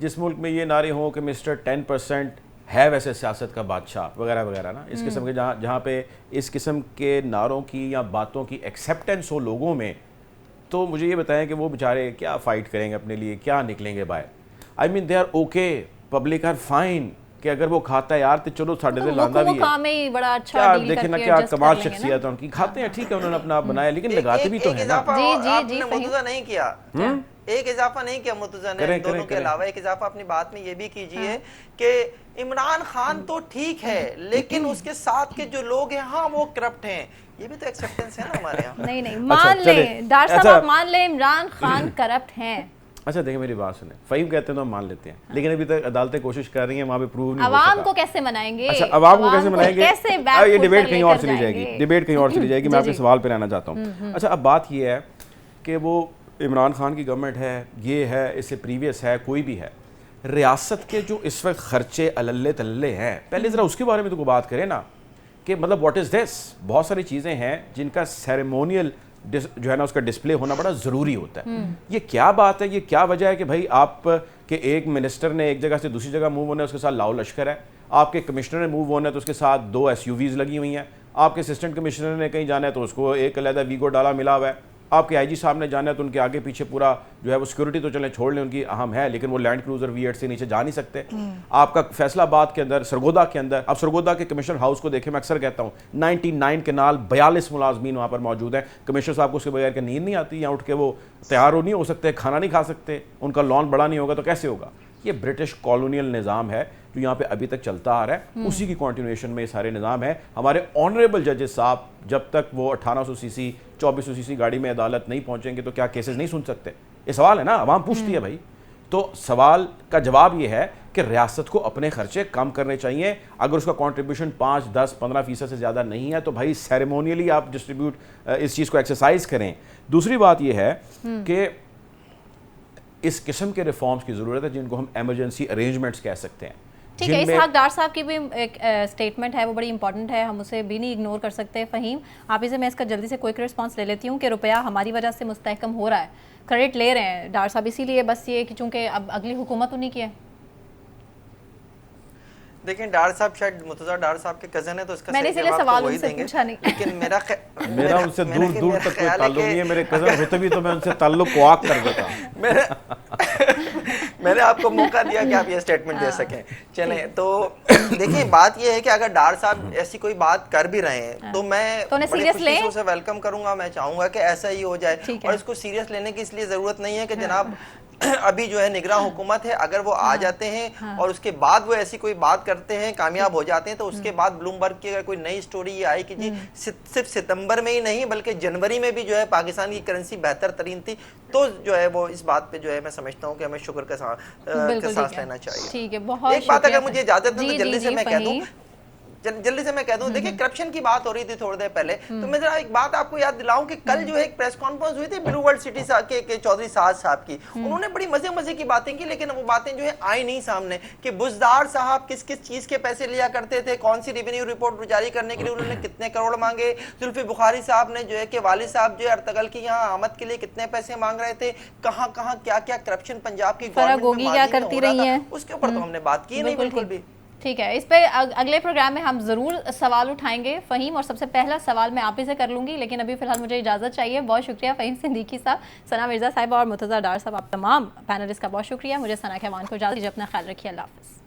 जिस मुल्क में ये नारे हों कि मिस्टर 10% है वैसे सियासत का बादशाह वगैरह वगैरह ना, इस किस्म के जहाँ पे इस किस्म के नारों की या बातों की एक्सेप्टेंस हो लोगों में, तो मुझे ये बताएं कि वो बेचारे क्या फ़ाइट करेंगे अपने लिए, क्या निकलेंगे बाहर। I mean they are okay, public are fine कि अगर वो खाता है यार तो चलो साढ़े से लांदा भी है, काम ही बड़ा अच्छा क्या डील देखे ना करके क्या adjust कमाल कर लेंगे शख्सियत है उनकी, खाते हैं ठीक है, उन्होंने अपना आप बनाया, लेकिन लगाते भी तो है ना। इजाफा जी, जी, आपने जी, मुर्तजा नहीं किया, एक इजाफा नहीं किया मुर्तजा ने, करें, दोनों करें, के करें। अलावा एक इजाफा अपनी बात में ये भी कीजिए कि इमरान खान तो ठीक है लेकिन उसके साथ के जो लोग हैं हाँ वो करप्ट हैं, ये भी तो एक्सेप्टेंस है ना हमारे यहाँ। नहीं नहीं मान चले, ले डार साहब, अच्छा। आप मान ले इमरान खान करप्ट हैं। अच्छा देखिए मेरी बात सुने, फहीम कहते हैं तो हम मान लेते हैं, लेकिन अभी तक अदालतें कोशिश कर रही हैं वहाँ पे प्रूव नहीं हो अवाम सका। को कैसे मनाएंगे? अच्छा अवाम को कैसे मनाएंगे? कैसे ये back डिबेट foot कहीं पर और लेकर चली जाएंगे? जाएगी, डिबेट कहीं और चली जाएगी, मैं आपके सवाल पे आना चाहता हूँ। अच्छा अब बात ये है कि वो इमरान खान की गवर्नमेंट है, ये है, इससे प्रीवियस है, कोई भी है, रियासत के जो इस वक्त खर्चे अल्ले तल्ले हैं, पहले ज़रा उसके बारे में तो बात करें ना कि मतलब व्हाट इज़ दिस। बहुत सारी चीज़ें हैं जिनका सेरेमोनियल जो है ना उसका डिस्प्ले होना बड़ा ज़रूरी होता है। ये क्या बात है, ये क्या वजह है कि भाई आप के एक मिनिस्टर ने एक जगह से दूसरी जगह मूव होना है, उसके साथ लाओ लश्कर है, आपके कमिश्नर ने मूव होना है तो उसके साथ 2 SUVs लगी हुई हैं, आपके असिस्टेंट कमिश्नर ने कहीं जाना है तो उसको एक अलग वीगो डाला मिला हुआ है, आपके IG साहब ने जाना है तो उनके आगे पीछे पूरा जो है वो सिक्योरिटी तो चले छोड़ लें उनकी अहम है, लेकिन वो लैंड क्रूजर V8 से नीचे जा नहीं सकते। आपका फैसलाबाद के अंदर, सरगोदा के अंदर, अब सरगोदा के कमिश्नर हाउस को देखें, मैं अक्सर कहता हूँ 99 केनाल 42 मुलाजमीन वहाँ पर मौजूद हैं, कमिश्नर साहब को उसके बगैर के नींद नहीं आती, यहाँ उठ के वो तैयार हो नहीं हो सकते, खाना नहीं खा सकते, उनका लॉन बड़ा नहीं होगा तो कैसे होगा। ये ब्रिटिश कॉलोनियल निज़ाम है जो यहाँ पे अभी तक चलता आ रहा है, उसी की कॉन्टिन्यूएशन में ये सारे निज़ाम है। हमारे ऑनरेबल जजेस साहब जब तक वो 1800 सीसी 2400 सीसी गाड़ी में अदालत नहीं पहुँचेंगे तो क्या केसेस नहीं सुन सकते, ये सवाल है ना, आवाम पूछती है भाई। तो सवाल का जवाब ये है कि रियासत को अपने खर्चे कम करने चाहिए, अगर उसका कंट्रीब्यूशन 5, 10, 15% से ज़्यादा नहीं है तो भाई सेरेमोनियली आप डिस्ट्रीब्यूट इस चीज़ को एक्सरसाइज करें। दूसरी बात यह है कि इस किस्म के रिफॉर्म्स की ज़रूरत है जिनको हम एमरजेंसी अरेंजमेंट्स कह सकते हैं। ठीक है, इसहाक डार साहब की भी एक स्टेटमेंट है, वो बड़ी इंपॉर्टेंट है, हम उसे भी नहीं इग्नोर कर सकते। फ़हीम आप इसे, मैं इसका जल्दी से क्विक रिस्पांस ले लेती हूँ कि रुपया हमारी वजह से मुस्तहकम हो रहा है, क्रेडिट ले रहे हैं डार साहब इसीलिए बस ये कि चूँकि अब अगली हुकूमत उन्हीं की है। देखिए डार साहब शायद मुर्तजा डार साहब के कज़न है तो इसका मैंने सही इसलिए जवाब सवाल तो वही उनसे देंगे, पूछा नहीं। लेकिन मेरा उनसे दूर दूर तक कोई ताल्लुक नहीं है, मेरे कज़न होते भी तो मैं उनसे ताल्लुक क्वाक कर देता। मैंने आपको मौका दिया कि आप ये स्टेटमेंट दे सकें। चलें तो देखिए बात ये है कि अगर डार साहब ऐसी कोई बात कर भी रहे हैं तो मैं तो उन्हें बड़े serious खुशी से लें? उसे वेलकम करूंगा, मैं चाहूंगा कि ऐसा ही हो जाए और इसको सीरियस लेने की इसलिए जरूरत नहीं है कि जनाब अभी जो है निगरान हुकूमत है, अगर वो आ जाते हैं और उसके बाद वो ऐसी कोई बात करते हैं, कामयाब हो जाते हैं, तो उसके बाद ब्लूमबर्ग की अगर कोई नई स्टोरी ये आई कि जी सिर्फ सितंबर में ही नहीं बल्कि जनवरी में भी जो है पाकिस्तान की करेंसी बेहतर तरीन थी, तो जो है वो इस बात पे जो है मैं समझता हूँ कि हमें शुक्र का सांस लेना चाहिए। ठीक है, बहुत एक बात अगर मुझे इजाजत दें तो जल्दी से मैं कह दूं, जल्दी से मैं कह दूं, देखिए करप्शन की बात हो रही थी थोड़ी देर पहले, तो मैं जरा एक बात आपको याद दिलाऊं कि कल जो है एक प्रेस कॉन्फ्रेंस हुई थी ब्लू वर्ल्ड सिटी के चौधरी साहब की, उन्होंने बड़ी मजे की बातें की, लेकिन वो बातें जो है आई नहीं सामने कि बुज़दार साहब किस किस चीज के पैसे लिया करते थे, कौन सी रेवेन्यू रिपोर्ट जारी करने के लिए उन्होंने कितने करोड़ मांगे, जुल्फी बुखारी साहब ने जो है कि वालिद साहब जो है अर्तगल की यहाँ आमद के लिए कितने पैसे मांग रहे थे, कहाँ क्या करप्शन पंजाब की गवर्नमेंट क्या करती रही है, उसके ऊपर तो हमने बात की नहीं बिल्कुल भी। ठीक है, इस पे अगले प्रोग्राम में हम ज़रूर सवाल उठाएंगे फ़हीम, और सबसे पहला सवाल मैं आप ही से कर लूँगी, लेकिन अभी फ़िलहाल मुझे इजाज़त चाहिए। बहुत शुक्रिया फ़हीम सिद्दीकी साहब, सना मिर्ज़ा साहिबा और मुर्तज़ा डार साहब, आप तमाम पैनलिस्ट का बहुत शुक्रिया। मुझे सना कहवान को इजाज़त दीजिए, अपना ख्याल रखिए, अल्लाह हाफ़िज़।